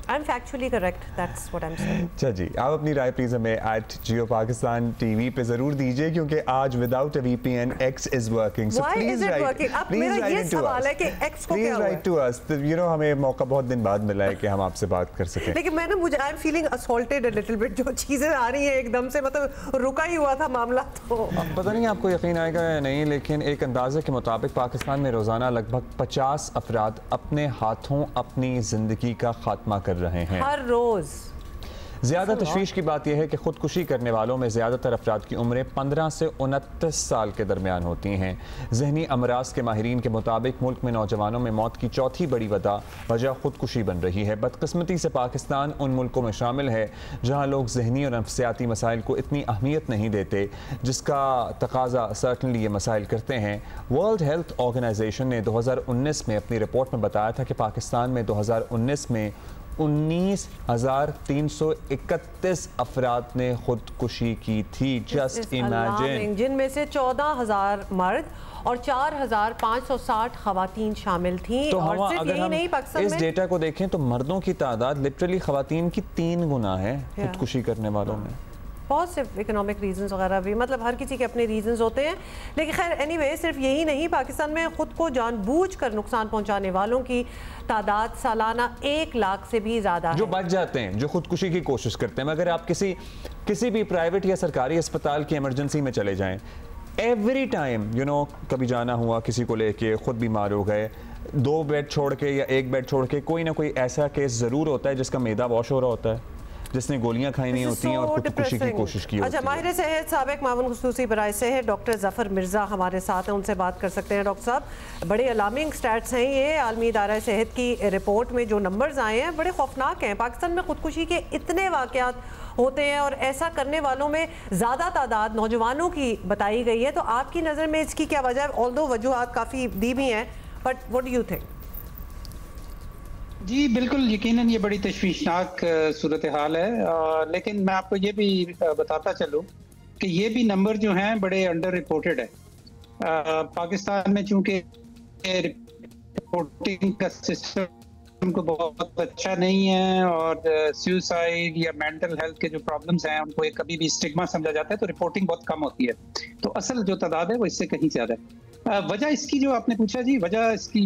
I am factually correct, that's what I am saying. अच्छा जी, आप अपनी राय प्लीज हमें @JioPakistan TV पे जरूर दीजिए, क्योंकि आज without a VPN X is working, so please write to us. You know, हमें मौका बहुत दिन बाद मिला है कि हम आपसे बात कर सकें। लेकिन मैं ना, मुझे I am feeling assaulted a little bit. जो चीजें आ रही हैं एकदम से, मतलब रुका ही हुआ था मामला। तो पता नहीं आपको यकीन आएगा या नहीं, लेकिन एक अंदाजे के मुताबिक पाकिस्तान में रोजाना लगभग 50 अफराद अपने हाथों अपनी जिंदगी का खात्मा कर रहे हैं हर रोज। ज्यादा तशवीश की बात यह है कि खुदकुशी करने वालों में ज्यादातर अफराद की उम्रें 15 से 29 साल के दरमियान होती हैं। जहनी अमराज के माहिरीन के मुताबिक मुल्क में नौजवानों में मौत की चौथी बड़ी वजह खुदकुशी बन रही है। बदकिस्मती से पाकिस्तान उन मुल्कों में शामिल है जहाँ लोग जहनी और नफ्सियाती मसाइल को इतनी अहमियत नहीं देते जिसका तकाजा सर्टनली ये मसाइल करते हैं। वर्ल्ड हेल्थ ऑर्गेनाइजेशन ने 2019 में अपनी रिपोर्ट में बताया था कि पाकिस्तान में 2019 में 19,331 अफराद ने खुदकुशी की थी। जस्ट इमेजिन, जिनमें से 14,000 मर्द और 4,560 खवातीन शामिल थी। तो और सिर्फ यही नहीं, पाकिस्तान इस में डेटा को देखें तो मर्दों की तादाद लिटरली खवातीन की 3 गुना है खुदकुशी करने वालों में। बहुत से इकोनॉमिक रीजंस वगैरह भी, मतलब हर किसी के अपने रीजंस होते हैं। लेकिन खैर एनीवे, सिर्फ यही नहीं, पाकिस्तान में खुद को जानबूझकर नुकसान पहुंचाने वालों की तादाद सालाना 1 लाख से भी ज्यादा है। जो बच जाते हैं, जो खुदकुशी की कोशिश करते हैं। मगर आप किसी भी प्राइवेट या सरकारी अस्पताल की इमरजेंसी में चले जाएं, एवरी टाइम कभी जाना हुआ किसी को लेके, खुद बीमार हो गए, 2 बेड छोड़ के या 1 बेड छोड़ के कोई ना कोई ऐसा केस जरूर होता है जिसका मैदा वॉश हो रहा होता है, जिसने गोलियां खाई नहीं होती हैं और खुदकुशी की कोशिश की होती है। अच्छा, माहिर सेहत साबिक मामून खुसूसी बराए सेहत डॉक्टर जफर मिर्जा हमारे साथ हैं, उनसे बात कर सकते हैं। डॉक्टर साहब, बड़े अलार्मिंग स्टैट्स हैं ये आलमी इदारा सेहत की रिपोर्ट में जो नंबर्स आए हैं बड़े खौफनाक हैं। पाकिस्तान में खुदकुशी के इतने वाकयात होते हैं और ऐसा करने वालों में ज़्यादा तादाद नौजवानों की बताई गई है। तो आपकी नज़र में इसकी क्या वजह है? ऑल्दो वजूहात काफ़ी दी भी हैं, but what do you think? जी बिल्कुल, यकीनन ये बड़ी तशवीशनाक सूरत हाल है, लेकिन मैं आपको ये भी बताता चलूँ कि ये भी नंबर जो हैं बड़े अंडर रिपोर्टेड है। पाकिस्तान में चूंकि रिपोर्टिंग का सिस्टम को बहुत अच्छा नहीं है और सुसाइड या मेंटल हेल्थ के जो प्रॉब्लम्स हैं उनको एक कभी भी स्टिग्मा समझा जाता है, तो रिपोर्टिंग बहुत कम होती है। तो असल जो तादाद है वो इससे कहीं ज़्यादा है। वजह इसकी जो आपने पूछा जी, वजह इसकी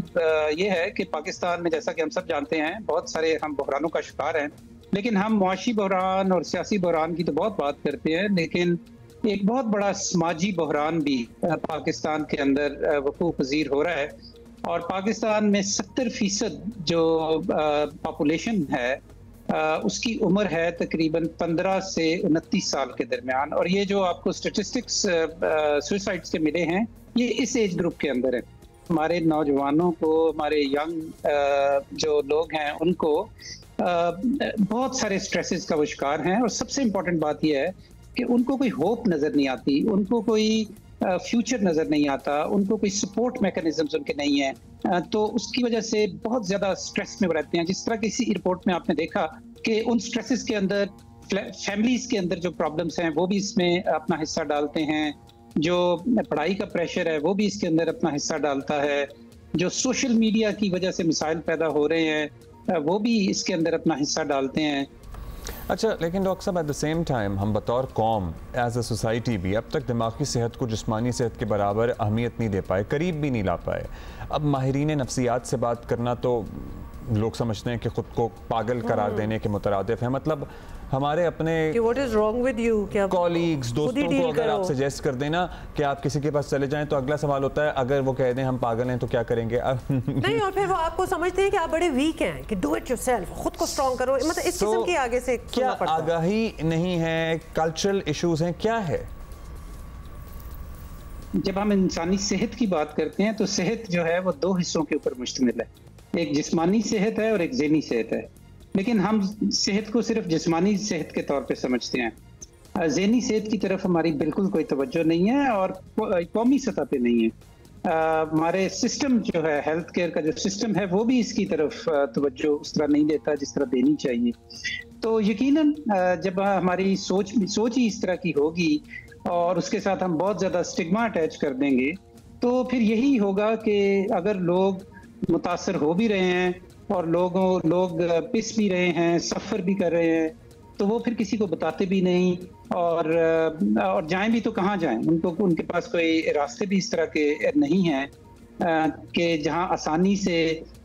ये है कि पाकिस्तान में जैसा कि हम सब जानते हैं बहुत सारे हम बहरानों का शिकार हैं, लेकिन हम मुआशी बहरान और सियासी बहरान की तो बहुत बात करते हैं, लेकिन एक बहुत बड़ा समाजी बहरान भी पाकिस्तान के अंदर वकूफ़ पज़ीर हो रहा है। और पाकिस्तान में 70% जो पॉपुलेशन है उसकी उम्र है तकरीबन 15 से 29 साल के दरमियान। और ये जो आपको स्टेटिस्टिक्स सुसाइड्स के मिले हैं ये इस एज ग्रुप के अंदर है। हमारे नौजवानों को, हमारे यंग जो लोग हैं उनको बहुत सारे स्ट्रेसेस का वो शिकार हैं। और सबसे इम्पोर्टेंट बात यह है कि उनको कोई होप नज़र नहीं आती, उनको कोई फ्यूचर नज़र नहीं आता, उनको कोई सपोर्ट मैकेनिज्म्स उनके नहीं है, तो उसकी वजह से बहुत ज़्यादा स्ट्रेस में रहते हैं। जिस तरह की इसी रिपोर्ट में आपने देखा कि उन स्ट्रेसेस के अंदर फैमिलीज के अंदर जो प्रॉब्लम्स हैं वो भी इसमें अपना हिस्सा डालते हैं, जो पढ़ाई का प्रेशर है वो भी इसके अंदर अपना हिस्सा डालता है, जो सोशल मीडिया की वजह से मिसाइल पैदा हो रहे हैं वो भी इसके अंदर अपना हिस्सा डालते हैं। अच्छा, लेकिन डॉक्टर साहब एट द सेम टाइम हम बतौर कौम एज अ सोसाइटी भी अब तक दिमागी सेहत को जिस्मानी सेहत के बराबर अहमियत नहीं दे पाए, करीब भी नहीं ला पाए। अब माहिरीन नफ्सियात से बात करना तो लोग समझते हैं कि खुद को पागल करार देने के मुतरादिफ है। मतलब हमारे अपने what is wrong with you, क्या कॉलीग्स, दोस्तों को अगर आप सजेस्ट कर देना कि आप किसी के पास चले जाएं तो अगला सवाल होता है अगर वो कह दें हम पागल हैं तो क्या करेंगे? नहीं, और फिर वो आपको समझते हैं कि आप बड़े वीक हैं, कि डू इट योरसेल्फ, खुद को स्ट्रांग करो। मतलब इस किस्म की आगे से क्या आगाही नहीं है, कल्चरल इश्यूज हैं, क्या है? जब हम इंसानी सेहत की बात करते हैं तो सेहत जो है वो दो हिस्सों के ऊपर मुश्तमिल है, एक जिस्मानी सेहत है और एक ज़हनी सेहत है। लेकिन हम सेहत को सिर्फ जिस्मानी सेहत के तौर पे समझते हैं, ज़हनी सेहत की तरफ हमारी बिल्कुल कोई तवज्जो नहीं है और कौमी सतह पे नहीं है। हमारे सिस्टम जो है, हेल्थ केयर का जो सिस्टम है वो भी इसकी तरफ तवज्जो उस तरह नहीं देता जिस तरह देनी चाहिए। तो यकीनन जब हमारी सोच ही इस तरह की होगी और उसके साथ हम बहुत ज़्यादा स्टिग्मा अटैच कर देंगे तो फिर यही होगा कि अगर लोग मुतासर हो भी रहे हैं और लोग पिस भी रहे हैं, सफ़र भी कर रहे हैं, तो वो फिर किसी को बताते भी नहीं और जाएं भी तो कहाँ जाएं? उनके पास कोई रास्ते भी इस तरह के नहीं हैं कि जहां आसानी से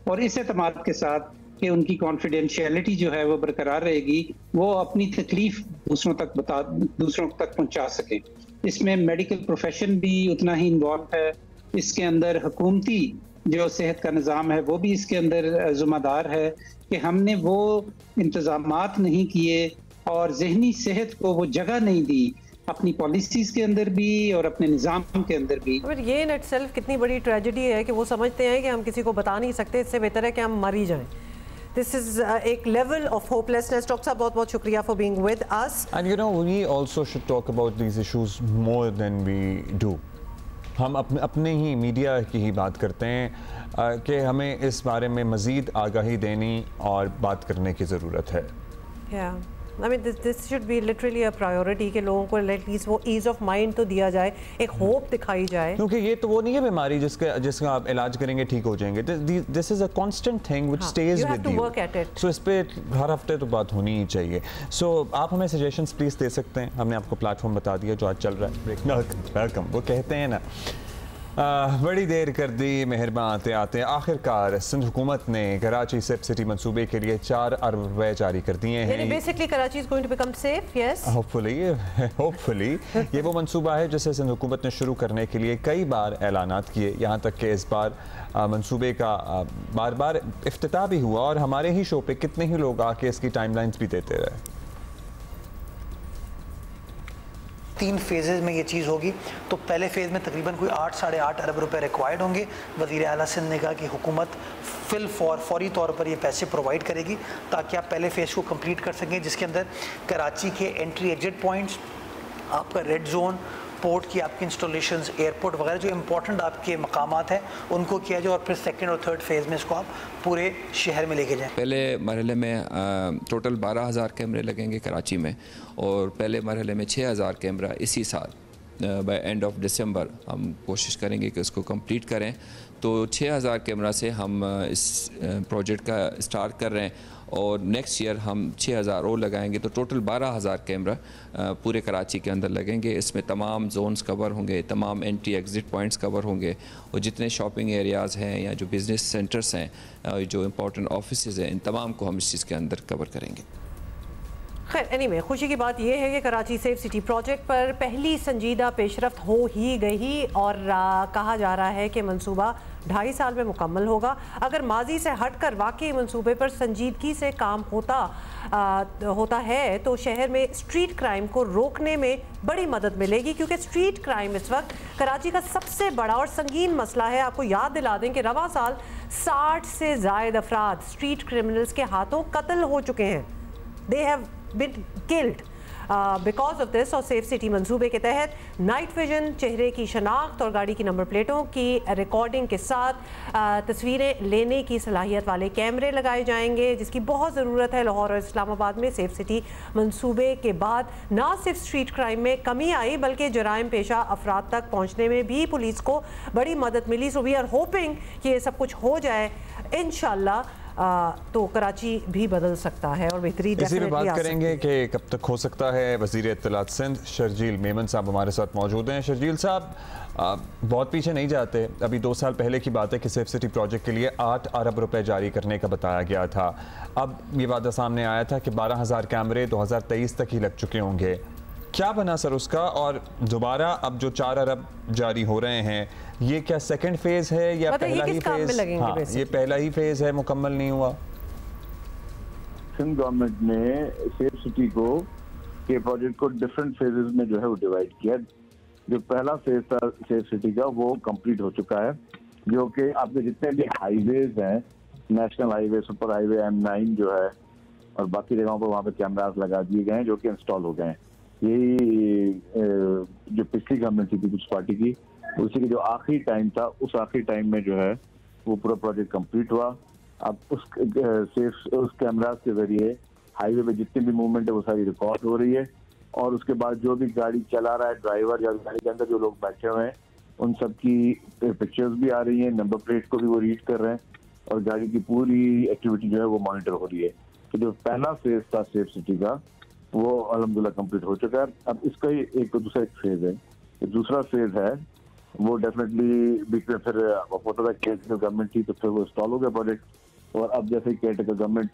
और इस एतमाद के साथ कि उनकी कॉन्फिडेंशियलिटी जो है वो बरकरार रहेगी, वो अपनी तकलीफ दूसरों तक पहुंचा सके। इसमें मेडिकल प्रोफेशन भी उतना ही इन्वॉल्व है, इसके अंदर हुकूमती जो सेहत का निज़ाम है वो भी इसके अंदर ज़िम्मेदार है कि हमने वो इंतज़ामात नहीं किए और ज़हनी सेहत को वो जगह नहीं दी अपनी पॉलिसीज़ के अंदर भी और अपने निज़ाम के अंदर भी। और ये इन इटसेल्फ कितनी बड़ी ट्रेजेडी है कि वो समझते हैं कि हम किसी को बता नहीं सकते, इससे बेहतर है कि हम मर ही जाएं। This is एक level of hopelessness. डॉक्टर साहब बहुत शुक्रिया for being with us. And you know, we also should talk about these issues more than we do. हम अपने ही मीडिया की ही बात करते हैं कि हमें इस बारे में मज़ीद आगाही देनी और बात करने की ज़रूरत है। Yeah. I mean, this should be literally a priority कि लोगों को एटलीस्ट वो ease of mind तो दिया जाए, एक होप दिखाई जाए, क्योंकि ये तो वो नहीं है बीमारी जिसका आप इलाज करेंगे ठीक हो जाएंगे। This is a constant thing which stays with you. So इस पे हर हफ्ते तो बात होनी ही चाहिए। सो आप हमें सजेशंस प्लीज़ दे सकते हैं, हमने आपको प्लेटफॉर्म बता दिया जो आज चल रहा है। वेलकम वो कहते हैं ना, बड़ी देर कर दी मेहरबान आते आते आखिरकार सिंध हुकूमत ने कराची सेफ सिटी मंसूबे के लिए 4 अरब रुपए जारी कर दिए हैं। Basically Karachi is going to become safe, yes hopefully ये वो मंसूबा है जिसे सिंध हुकूमत ने शुरू करने के लिए कई बार ऐलानात किए, यहाँ तक कि इस बार मंसूबे का बार बार इफ्तिताह भी हुआ और हमारे ही शो पे कितने ही लोग आके इसकी टाइमलाइंस भी देते रहे। 3 फेजेज़ में ये चीज़ होगी। तो पहले फेज़ में तकरीबन कोई 8-8.5 अरब रुपए रिक्वायर्ड होंगे। वज़ीर आला सिंध ने कहा कि हुकूमत फौरी तौर पर ये पैसे प्रोवाइड करेगी ताकि आप पहले फेज़ को कंप्लीट कर सकें, जिसके अंदर कराची के एंट्री एग्जिट पॉइंट्स, आपका रेड जोन, पोर्ट की आपकी इंस्टॉलेशंस, एयरपोर्ट वगैरह जो इंपॉर्टेंट आपके मकामात हैं उनको किया जाए और फिर सेकंड और थर्ड फेज़ में इसको आप पूरे शहर में लेके जाएं। पहले मरहले में टोटल 12,000 कैमरे लगेंगे कराची में और पहले मरहले में 6,000 कैमरा इसी साल बाय एंड ऑफ दिसंबर हम कोशिश करेंगे कि इसको कंप्लीट करें। तो 6,000 कैमरा से हम इस प्रोजेक्ट का स्टार्ट कर रहे हैं और नेक्स्ट ईयर हम 6,000 और लगाएंगे, तो टोटल 12,000 कैमरा पूरे कराची के अंदर लगेंगे। इसमें तमाम जोन्स कवर होंगे, तमाम एंट्री एग्ज़िट पॉइंट्स कवर होंगे और जितने शॉपिंग एरियाज़ हैं या जो बिज़नेस सेंटर्स हैं, जो इंपॉर्टेंट ऑफिसेज़ हैं, इन तमाम को हम इस चीज़ के अंदर कवर करेंगे। खैर एनीवे, खुशी की बात यह है कि कराची सेफ सिटी प्रोजेक्ट पर पहली संजीदा पेशरफ्त हो ही गई और कहा जा रहा है कि मंसूबा 2.5 साल में मुकम्मल होगा। अगर माजी से हटकर वाकई मंसूबे पर संजीदगी से काम होता है तो शहर में स्ट्रीट क्राइम को रोकने में बड़ी मदद मिलेगी, क्योंकि स्ट्रीट क्राइम इस वक्त कराची का सबसे बड़ा और संगीन मसला है। आपको याद दिला दें कि रवा साल 60 से ज़ायद अफराद स्ट्रीट क्रिमिनल्स के हाथों कत्ल हो चुके हैं। They have been killed because of this। और सेफ सिटी मंसूबे के तहत नाइट विजन, चेहरे की शनाख्त और गाड़ी की नंबर प्लेटों की रिकॉर्डिंग के साथ तस्वीरें लेने की सलाहियत वाले कैमरे लगाए जाएंगे, जिसकी बहुत ज़रूरत है। लाहौर और इस्लामाबाद में सेफ सिटी मंसूबे के बाद ना सिर्फ स्ट्रीट क्राइम में कमी आई बल्कि जराइम पेशा अफराद तक पहुँचने में भी पुलिस को बड़ी मदद मिली। सो वी आर होपिंग कि ये सब कुछ हो जाए इंशाल्लाह, तो कराची भी बदल सकता है और बेहतरी इसी पे बात करेंगे कि कब तक हो सकता है। वज़ीर इत्तलात सिंध शर्जील मेमन साहब हमारे साथ मौजूद हैं। शर्जील साहब, बहुत पीछे नहीं जाते, अभी 2 साल पहले की बात है कि सेफ सिटी प्रोजेक्ट के लिए 8 अरब रुपए जारी करने का बताया गया था। अब ये वादा सामने आया था कि 12,000 कैमरे 2023 तक ही लग चुके होंगे। क्या बना सर उसका? और दोबारा अब जो 4 अरब जारी हो रहे हैं, ये क्या सेकंड फेज है या पहला ही फेज? हाँ, ये पहला ही फेज है, मुकम्मल नहीं हुआ। सिंध गवर्नमेंट ने सेफ सिटी को के प्रोजेक्ट को डिफरेंट फेजेस में जो है वो डिवाइड किया। जो पहला फेज था सेफ सिटी का वो कंप्लीट हो चुका है, जो कि आपके जितने भी हाईवेज हैं, national highway, super highway, M9 जो है और बाकी जगहों पर वहाँ पे कैमरास लगा दिए गए हैं जो कि इंस्टॉल हो गए हैं। यही जो पिछली गवर्नमेंट थी पीपल्स पार्टी की, उसी के जो आखिरी टाइम था, उस आखिरी टाइम में जो है वो पूरा प्रोजेक्ट कंप्लीट हुआ। अब उस कैमरास के जरिए हाईवे पे जितनी भी मूवमेंट है वो सारी रिकॉर्ड हो रही है, और उसके बाद जो भी गाड़ी चला रहा है ड्राइवर या गाड़ी के अंदर जो लोग बैठे हुए हैं उन सब की पिक्चर्स भी आ रही हैं, नंबर प्लेट को भी वो रीड कर रहे हैं और गाड़ी की पूरी एक्टिविटी जो है वो मॉनिटर हो रही है। तो जो पहला फेज था सेफ सिटी का वो अल्हम्दुलिल्लाह कंप्लीट हो चुका है। अब इसका ही एक दूसरा एक फेज है। दूसरा फेज है वो डेफिनेटली बीच में फिर होता था केयरटेकर गवर्नमेंट थी तो फिर वो इंस्टॉल हो गया प्रोजेक्ट, और अब जैसे केयरटेकर गवर्नमेंट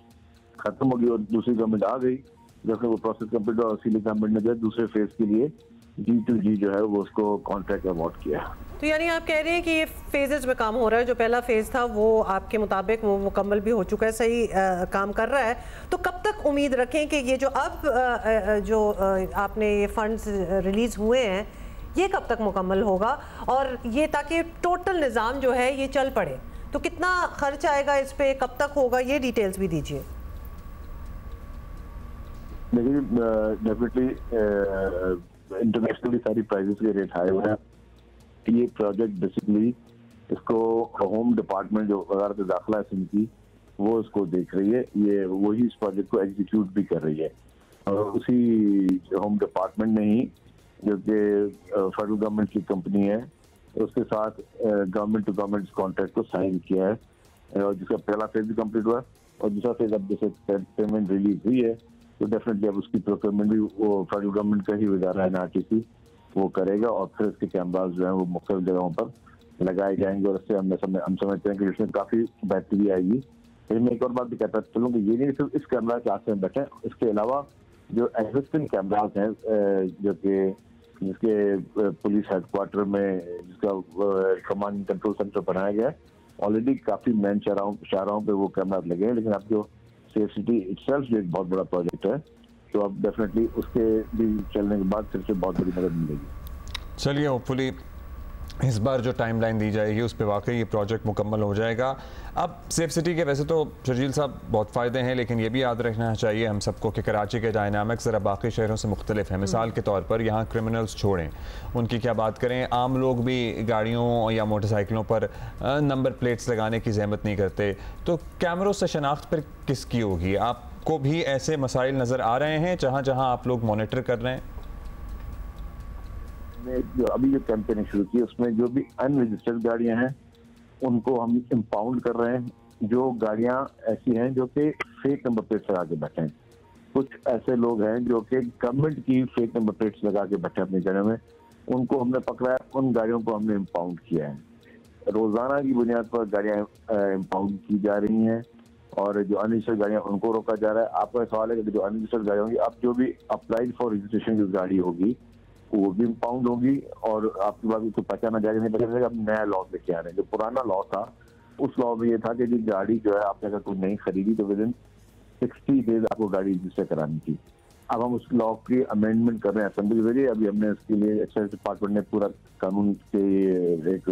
खत्म हो गई और दूसरी गवर्नमेंट आ गई, जैसे वो प्रोसेस कंप्लीट हुआ, इसीलिए गवर्नमेंट ने जो है दूसरे फेज के लिए G2G जो है वो उसको कॉन्ट्रैक्ट अवार्ड किया। तो यानी आप कह रहे हैं कि ये फेजेस में काम हो रहा है। जो पहला फेज था वो आपके मुताबिक वो मुकम्मल भी हो चुका है, सही काम कर रहा है। तो कब तक उम्मीद रखें कि ये जो अब जो आपने ये फंड्स रिलीज हुए हैं ये कब तक मुकम्मल होगा, और ये ताकि टोटल निज़ाम जो है ये चल पड़े, तो कितना खर्च आएगा इस पे, कब तक होगा, ये डिटेल्स भी दीजिए। देखिए, डेफिनेटली इंटरनेशनली सारी प्राइसेस के रेट हाई हुए हैं। ये प्रोजेक्ट बेसिकली इसको होम डिपार्टमेंट जो वजारत दाखिला है सिंध की, वो इसको देख रही है, ये वही इस प्रोजेक्ट को एग्जीक्यूट भी कर रही है, और उसी होम डिपार्टमेंट ने ही जो कि फेडरल गवर्नमेंट की कंपनी है उसके साथ गवर्नमेंट टू गवर्नमेंट कॉन्ट्रैक्ट को साइन किया है, और जिसका पहला फेज भी कंप्लीट हुआ और दूसरा फेज अब जैसे पेमेंट रिलीज हुई है तो डेफिनेटली अब उसकी प्रोक्योरमेंट भी वो फेडरल गवर्नमेंट का ही वजारा है NRTC वो करेगा, और फिर इसके कैमराज जो है वो मुख्तलिफ जगहों पर लगाए जाएंगे, और इससे हम समझते हैं कि इसमें काफ़ी बेहतरी आएगी। लेकिन मैं एक और बात भी कहता चलूँ कि ये नहीं सिर्फ इस कैमरा के आस में बैठे, इसके अलावा जो एग्जिस्टिंग कैमराज हैं जो कि जिसके पुलिस हेडक्वार्टर में जिसका कमांड कंट्रोल सेंटर बनाया गया है, ऑलरेडी काफ़ी मैन शाहराहों पे वो कैमराज लगे हैं। लेकिन अब जो सेफ सिटी इटसेल्फ जो एक बहुत बड़ा प्रोजेक्ट है, तो अब डेफिनेटली उसके भी चलने के बाद फिर से बहुत बड़ी मदद मिलेगी। चलिए, होपफुली इस बार जो टाइमलाइन दी जाएगी उस पर वाकई ये प्रोजेक्ट मुकम्मल हो जाएगा। अब सेफ सिटी के वैसे तो शर्जील साहब बहुत फ़ायदे हैं, लेकिन ये भी याद रखना चाहिए हम सबको कि कराची के डायनामिक्स ज़रा बाकी शहरों से मुख्तलिफ है। मिसाल के तौर पर यहाँ क्रिमिनल्स छोड़ें, उनकी क्या बात करें, आम लोग भी गाड़ियों या मोटरसाइकिलों पर नंबर प्लेट्स लगाने की जहमत नहीं करते, तो कैमरों से शनाख्त पर किसकी होगी? आपको भी ऐसे मसाइल नज़र आ रहे हैं जहाँ जहाँ आप लोग मॉनिटर कर रहे हैं? जो अभी जो कैंपेनिंग शुरू की उसमें जो भी अनरजिस्टर्ड गाड़ियां हैं उनको हम इम्पाउंड कर रहे हैं। जो गाड़ियां ऐसी हैं जो कि फेक नंबर प्लेट्स लगा के बैठे हैं, कुछ ऐसे लोग हैं जो कि गवर्नमेंट की फेक नंबर प्लेट्स लगा के बैठे अपनी जगह में, उनको हमने पकड़ा है, उन गाड़ियों को हमने इम्पाउंड किया है। रोजाना की बुनियाद पर गाड़ियां इम्पाउंड की जा रही हैं, और जो अनरजिस्टर्ड गाड़ियां उनको रोका जा रहा है। आपका सवाल है कि जो अनरजिस्टर्ड गाड़ियां होंगी, अब जो भी अप्लाइड फॉर रजिस्ट्रेशन की गाड़ी होगी वो भी इम्पाउंड होगी और आपकी बात उसको पहचाना जाएगा नहीं पहचाना जाएगा। अब नया लॉ लेके आ रहे हैं। जो पुराना लॉ था उस लॉ में ये था कि गाड़ी जो है आपने अगर कोई नहीं खरीदी तो विद इन 60 डेज आपको गाड़ी रजिस्टर करानी थी। अब हम उस लॉ की अमेंडमेंट कर रहे हैं असेंबली के जरिए। अभी हमने इसके लिए एक्साइज डिपार्टमेंट ने पूरा कानून के एक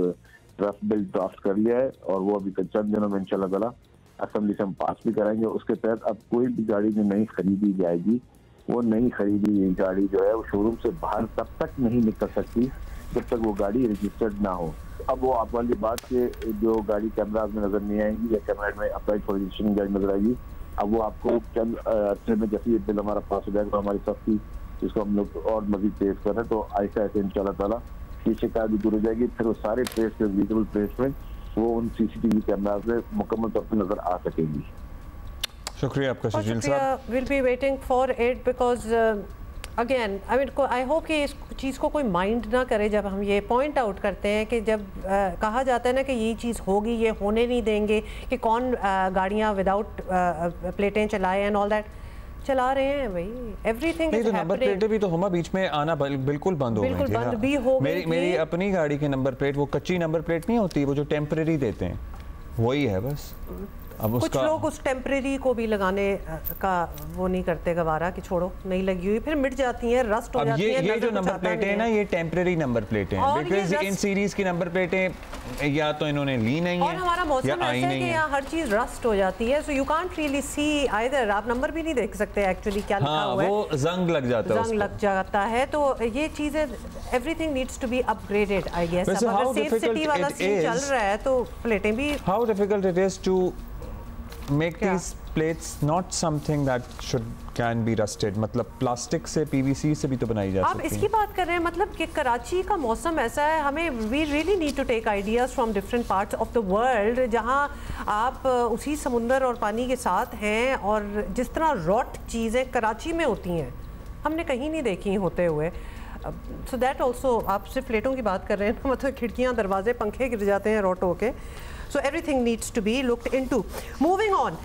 ड्राफ्ट बिल ड्राफ्ट कर लिया है और वो अभी चंद दिनों में इंशाल्लाह ताला असेंबली से हम पास भी कराएंगे। उसके तहत अब कोई भी गाड़ी जो नहीं खरीदी जाएगी, वो नई खरीदी हुई गाड़ी जो है वो शोरूम से बाहर तब तक नहीं निकल सकती जब तक वो गाड़ी रजिस्टर्ड ना हो। अब वो आप वाली बात के जो गाड़ी कैमराज में नजर नहीं आएंगी या कैमरा में अप्लाइड फॉर रजिस्ट्रेशन गाड़ी नजर आएगी, अब वो आपको चंद अर्से में जैसे ये बिल हमारा पास हो जाएगा तो हमारी सख्ती जिसको हम लोग और मजीद तेज कर रहे हैं, तो ऐसा ऐसे इंशाल्लाह ताला पीछे कार भी दूर हो जाएगी। फिर वो सारे प्लेस पे विजिबल प्लेस में वो उन CCTV कैमराज में मुकम्मल तौर पर नजर आ सकेंगी। शुक्रिया आपका शकील साहब। Will be waiting for it because again I hope कि इस चीज़ को कोई माइंड ना करे जब हम ये पॉइंट आउट करते हैं कि जब कहा जाता है ना कि ये चीज़ होगी, ये होने नहीं देंगे, कि कौन गाड़ियाँ विदाउट प्लेटें चलाए एंड ऑल दैट। चला रहे हैं भाई, एवरीथिंग नहीं तो नंबर प्लेटें भी तो हम बीच में आना बिल्कुल बंद हो गई थी। मेरी अपनी गाड़ी के नंबर प्लेट वो कच्ची नंबर प्लेट नहीं होती, वो जो टेम्परेरी देते हैं वही है बस। अब कुछ लोग उस टेम्परेरी को भी लगाने का वो नहीं करते, गवारा कि छोड़ो नहीं लगी हुई, फिर मिट जाती हैं, रस्ट हो जाती हैं। ये जो नंबर प्लेटें हैं ना, ये टेम्परेरी नंबर प्लेटें हैं, बिकॉज़ इन सीरीज की नंबर प्लेटें या तो इन्होंने ली नहीं है और हमारा मौसम ऐसा है कि यहाँ हर चीज रस्ट हो जाती है, so you can't really see either. आप नंबर भी नहीं देख सकते एक्चुअली क्या लिखा हुआ है, वो जंग लग जाता है, जंग लग जाता है। तो ये चीजें everything needs to be upgraded I guess. अगर सेफ सिटी वाला सीन चल रहा है तो प्लेटें भी, how difficult it is to make these plates not something that can be rusted। मतलब प्लास्टिक से, PVC से भी तो बनाई जा सकती है। आप इसकी बात कर रहे हैं, मतलब कि कराची का मौसम ऐसा है, हमें we really need to take ideas from different parts of the world, जहां आप उसी समुंदर और पानी के साथ हैं और जिस तरह रॉट चीज़ें कराची में होती हैं हमने कहीं नहीं देखी होते हुए। सो दैट ऑल्सो, आप सिर्फ प्लेटों की बात कर रहे हैं, मतलब खिड़कियाँ, दरवाजे, पंखे गिर जाते हैं रॉट होके। So everything needs to be looked into. Moving on.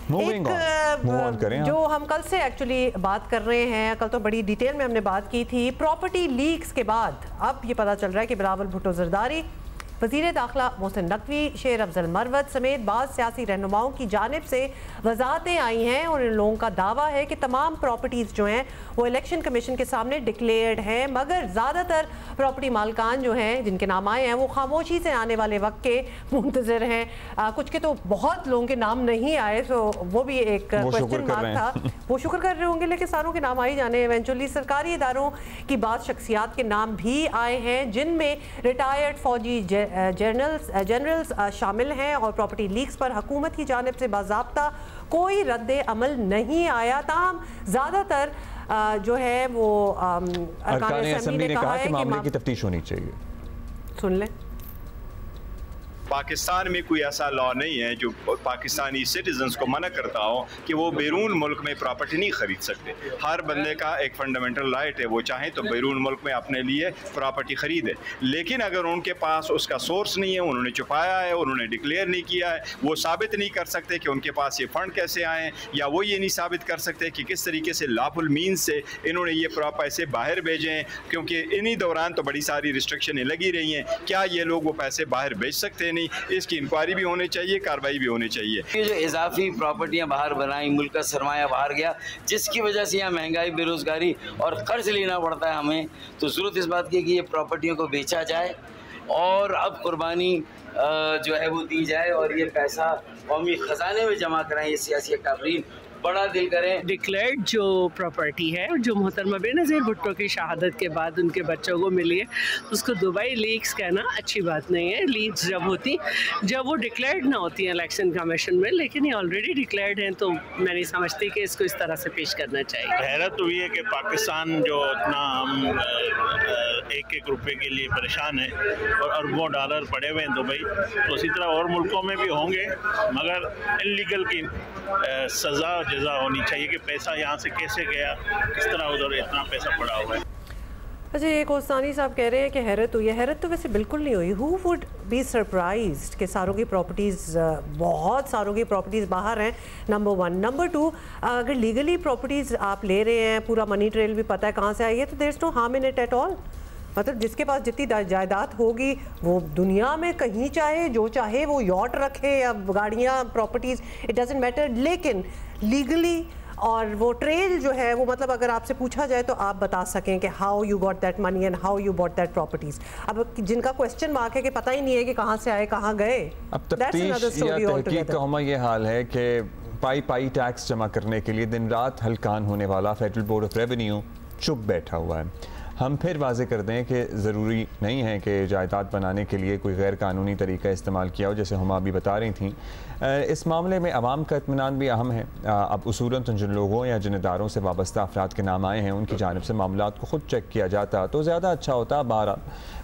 जो हम कल से एक्चुअली बात कर रहे हैं, कल तो बड़ी डिटेल में हमने बात की थी प्रॉपर्टी लीक्स के बाद अब ये पता चल रहा है कि बिलावल भुट्टो जरदारी, वज़ीर दाखिला मोहसिन नकवी, शेर अफजल मरवत समेत बाज़ सियासी रहनुमाओं की जानिब से वज़ाहतें आई हैं और इन लोगों का दावा है कि तमाम प्रॉपर्टीज़ जो हैं वो इलेक्शन कमीशन के सामने डिक्लेयर्ड हैं, मगर ज़्यादातर प्रॉपर्टी मालकान जो हैं जिनके नाम आए हैं वो खामोशी से आने वाले वक्त के मुंतज़िर हैं। कुछ के तो बहुत लोगों के नाम नहीं आए, तो वो भी एक क्वेश्चन मार्क था। वो शुक्र कर रहे होंगे, लेकिन सारों के नाम आ ही जाने इवेंचुअली। सरकारी इदारों की बात शख्सियात के नाम भी आए हैं जिनमें रिटायर्ड फौजी जनरल्स शामिल हैं और प्रॉपर्टी लीक्स पर हुकूमत की जानिब से बाज़ाब्ता कोई रद्द अमल नहीं आया। ताहम ज़्यादातर जो है वो अरकान असेंबली ने कहा है कि मामले की तफ्तीश होनी चाहिए। सुन लें, पाकिस्तान में कोई ऐसा लॉ नहीं है जो पाकिस्तानी सिटीजन्स को मना करता हो कि वो बैरून मुल्क में प्रॉपर्टी नहीं खरीद सकते। हर बंदे का एक फंडामेंटल राइट है, वो चाहे तो बैरून मुल्क में अपने लिए प्रॉपर्टी खरीदे, लेकिन अगर उनके पास उसका सोर्स नहीं है, उन्होंने छुपाया है, उन्होंने डिक्लेयर नहीं किया है, वो साबित नहीं कर सकते कि उनके पास ये फंड कैसे आए, या वो ये नहीं साबित कर सकते कि किस तरीके से लॉफुल मीन्स से इन्होंने ये पैसे बाहर भेजे हैं, क्योंकि इन्हीं दौरान तो बड़ी सारी रिस्ट्रिक्शनें लगी रही हैं। क्या ये लोग वो पैसे बाहर भेज सकते हैं? नहीं, इसकी इंक्वायरी भी होनी चाहिए, कार्रवाई भी होनी चाहिए। ये जो इजाफी प्रॉपर्टियां बाहर बनाई, मुल्क का सरमाया बाहर गया, जिसकी वजह से यहाँ महंगाई, बेरोजगारी और कर्ज लेना पड़ता है हमें, तो ज़रूरत इस बात की कि ये प्रॉपर्टियों को बेचा जाए और अब कुर्बानी जो है वो दी जाए और ये पैसा कौमी ख़जाने में जमा कराएं। ये सियासी अकाबरीन बड़ा दिल करें। डिक्लेयर्ड जो प्रॉपर्टी है जो मोहतरमा बेनज़ीर भुट्टो की शहादत के बाद उनके बच्चों को मिली है, उसको दुबई लीक्स कहना अच्छी बात नहीं है। लीक्स जब वो डिक्लेयर्ड ना होती हैं इलेक्शन कमीशन में, लेकिन ये ऑलरेडी डिक्लेयर्ड हैं, तो मैं नहीं समझती कि इसको इस तरह से पेश करना चाहिए। हैरत हुई है कि पाकिस्तान जो इतना हम एक रुपये के लिए परेशान है और अरबों डॉलर पड़े हुए हैं दुबई, तो उसी तरह और मुल्कों में भी होंगे, मगर इलीगल की सज़ा जज़ा होनी चाहिए कि पैसा यहाँ से कैसे गया, किस तरह उधर इतना पैसा पड़ा हुआ है। अच्छा, ये कोस्तानी साहब कह रहे हैं कि हैरत हुई है। हैरत तो वैसे बिल्कुल नहीं हुई। हु वुड बी सरप्राइज्ड कि सारों की प्रॉपर्टीज़, बहुत सारों की प्रॉपर्टीज़ बाहर हैं, नंबर 1। नंबर 2, अगर लीगली प्रॉपर्टीज़ आप ले रहे हैं, पूरा मनी ट्रेल भी पता है कहाँ से आई है, तो there is no harm in it at all. मतलब जिसके पास जितनी जायदाद होगी वो दुनिया में कहीं चाहे जो चाहे वो यॉट रखे या गाड़ियाँ, प्रॉपर्टीज़, इट डजंट मैटर। लेकिन लीगली और वो ट्रेल जो है वो, मतलब अगर आपसे पूछा जाए तो आप बता सकें कि how you got that money and how you bought that properties. अब जिनका क्वेश्चन मार्क है कि पता ही नहीं है कि कहाँ से आए, कहाँ गए, अब तफ्तीश या तहकीक का हमारा ये हाल है कि पाई टैक्स जमा करने के लिए दिन रात हलकान होने वाला फेडरल बोर्ड ऑफ रेवेन्यू चुप बैठा हुआ है। हम फिर वाजे कर दें कि ज़रूरी नहीं है कि जायदाद बनाने के लिए कोई गैर कानूनी तरीका इस्तेमाल किया हो, जैसे हम अभी बता रही थी। इस मामले में आवाम का इत्मीनान भी अहम है। अब उसूलन तो जिन लोगों या जिन इदारों से वाबस्ता अफराद के नाम आए हैं उनकी जानिब से मामलात को ख़ुद चेक किया जाता तो ज़्यादा अच्छा होता। बहरहाल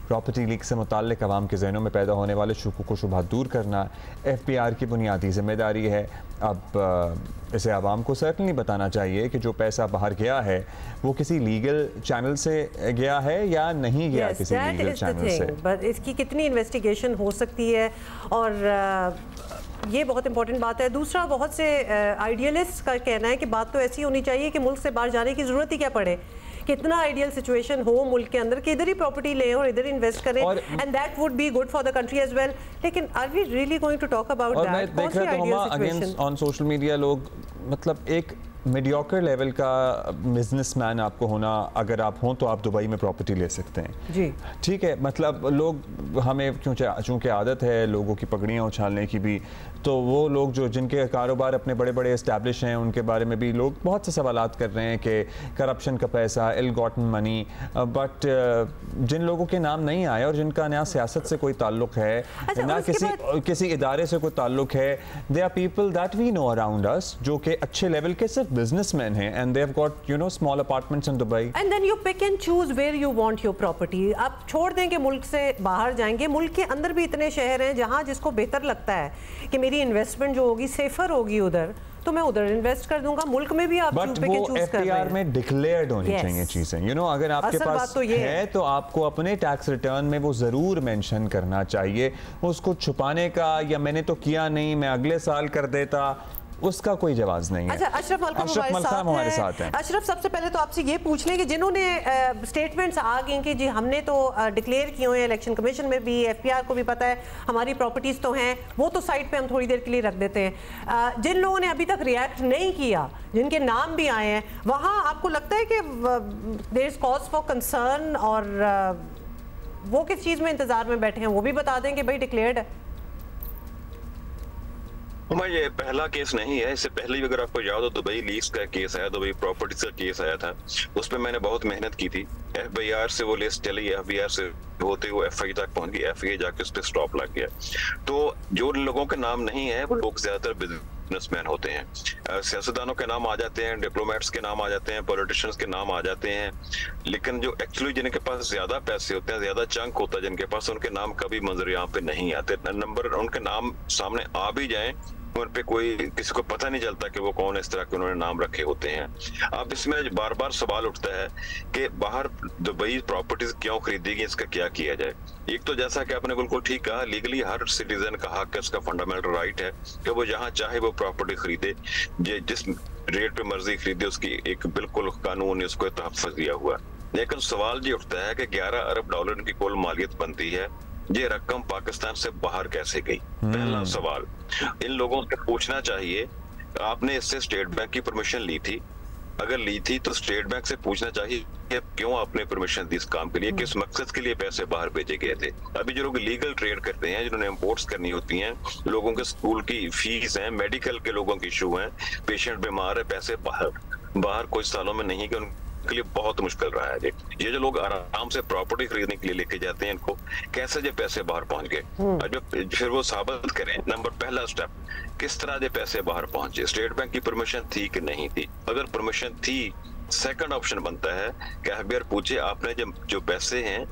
प्रॉपर्टी लीक से मुताल्लिक आवाम के जहनों में पैदा होने वाले शुकूक व शुबहात दूर करना FBR की बुनियादी जिम्मेदारी है। अब इसे आवाम को सर्टनली बताना चाहिए कि जो पैसा बाहर गया है वो किसी लीगल चैनल से गया है या नहीं गया किसी लीगल चैनल से। बट इसकी कितनी इन्वेस्टिगेशन हो सकती है, और ये बहुत इंपॉर्टेंट बात है। दूसरा, बहुत से आइडियलिस्ट का कहना है कि बात तो ऐसी होनी चाहिए कि मुल्क से बाहर जाने की ज़रूरत ही क्या पड़े, कितना आइडियल सिचुएशन हो मुल्क के अंदर कि इधर ही प्रॉपर्टी लें और इधर इन्वेस्ट करें, and that would be good for the country as well. लेकिन are we really going to talk about that? मैं देख रहा हूं अगेंस्ट ऑन सोशल मीडिया लोग, मतलब एक मीडियोकर लेवल का बिजनेसमैन आपको होना, अगर आप हों तो आप दुबई में प्रॉपर्टी ले सकते हैं जी, ठीक है। मतलब लोग हमें चूँकि आदत है लोगों की पगड़ियाँ उछालने की भी, तो वो लोग जो जिनके कारोबार अपने बड़े बड़े इस्टेब्लिश हैं उनके बारे में भी लोग बहुत से सवालात कर रहे हैं कि करप्शन का पैसा, इल गॉटन मनी। बट जिन लोगों के नाम नहीं आए और जिनका ना सियासत से कोई ताल्लुक है, अच्छा, ना किसी इदारे से कोई ताल्लुक है, they are people that we know around us जो कि अच्छे लेवल के सिर्फ बिजनेसमैन हैं, and they have got you know small apartments in Dubai, and then you pick and choose where you want your property. आप छोड़ दें कि मुल्क से बाहर जाएंगे, मुल्क के अंदर भी इतने शहर हैं जहां जिसको बेहतर लगता है कि मेरी इन्वेस्टमेंट जो होगी सेफर होगी उधर, तो मैं उधर इन्वेस्ट कर दूंगा। मुल्क में भी आप बट वो FBR में डिक्लेयर्ड होनी चाहिए चीजें, यू नो। अगर आपके पास तो है तो आपको अपने टैक्स रिटर्न में वो जरूर मेंशन करना चाहिए। उसको छुपाने का या मैंने तो किया नहीं मैं अगले साल कर देता, उसका कोई जवाब नहीं है। अच्छा, अशरफ मलकाम हमारे साथ हैं। अशरफ, सबसे पहले तो आपसे ये पूछ लें कि जिन्होंने स्टेटमेंट्स आ गए कि जी हमने तो डिक्लेयर किए हुए हैं, इलेक्शन कमीशन में भी, FBR को भी पता है, हमारी प्रॉपर्टीज़ तो हैं, वो तो साइड पे हम थोड़ी देर के लिए रख देते हैं। जिन लोगों ने अभी तक रिएक्ट नहीं किया, जिनके नाम भी आए हैं, वहाँ आपको लगता है कि there is cause for concern, और वो किस चीज़ में इंतजार में बैठे हैं वो भी बता दें कि भाई डिक्लेयर्ड है? ये पहला केस नहीं है, इससे पहले भी अगर आपको याद हो दुबई लीज का केस आया, दुबई प्रॉपर्टीज का केस आया था, उस पर मैंने बहुत मेहनत की थी। FBR से वो लिस्ट चली, FBR से होते हुए FI तक पहुंच गई, FI जाके उस पर स्टॉप लग गया। तो जो लोगों के नाम नहीं है वो लोग ज्यादातर बिजनेसमैन होते हैं, सियासतदानों के नाम आ जाते हैं, डिप्लोमेट्स के नाम आ जाते हैं, पॉलिटिशियंस के नाम आ जाते हैं, लेकिन जो एक्चुअली जिनके पास ज्यादा पैसे होते हैं, ज्यादा चंक होता है जिनके पास, उनके नाम कभी मंजर यहाँ पे नहीं आते। नंबर उनके नाम सामने आ भी जाएं उन पे कोई किसी को पता नहीं चलता कि वो कौन इस तरह के उन्होंने नाम रखे होते हैं। अब इसमें बार बार सवाल उठता है कि बाहर दुबई प्रॉपर्टीज क्यों खरीदेगी, इसका क्या किया जाए। एक तो जैसा कि आपने बिल्कुल ठीक कहा, लीगली हर सिटीजन का हक है, उसका फंडामेंटल राइट है कि वो जहाँ चाहे वो प्रॉपर्टी खरीदे, जिस रेट पे मर्जी खरीदे, उसकी एक बिल्कुल कानून ने उसको तहफ़्फ़ुज़ दिया हुआ। लेकिन सवाल ये उठता है कि 11 अरब डॉलर की कुल मालियत बनती है, ये रकम पाकिस्तान से बाहर कैसे गई? पहला सवाल इन लोगों से पूछना चाहिए, आपने इससे स्टेट बैंक की परमिशन ली थी? अगर ली थी तो स्टेट बैंक से पूछना चाहिए क्यों आपने परमिशन दी इस काम के लिए, किस मकसद के लिए पैसे बाहर भेजे गए थे। अभी जो लोग लीगल ट्रेड करते हैं, जिन्होंने इंपोर्ट्स करनी होती हैं, लोगों के स्कूल की फीस है, मेडिकल के लोगों की इशू है, पेशेंट बीमार है, पैसे बाहर कुछ सालों में नहीं गए, के लिए बहुत मुश्किल रहा है। ये जो लोग आराम से प्रॉपर्टी खरीदने के लिए लेके जाते हैं, इनको कैसे ये पैसे बाहर पहुंच गए, और जब फिर वो साबित करें। नंबर पहला स्टेप, किस तरह ये पैसे बाहर पहुंचे, स्टेट बैंक की परमिशन थी कि नहीं थी? अगर परमिशन थी, सेकंड ऑप्शन बनता है कि FBR पूछे आपने जो पैसे हैं,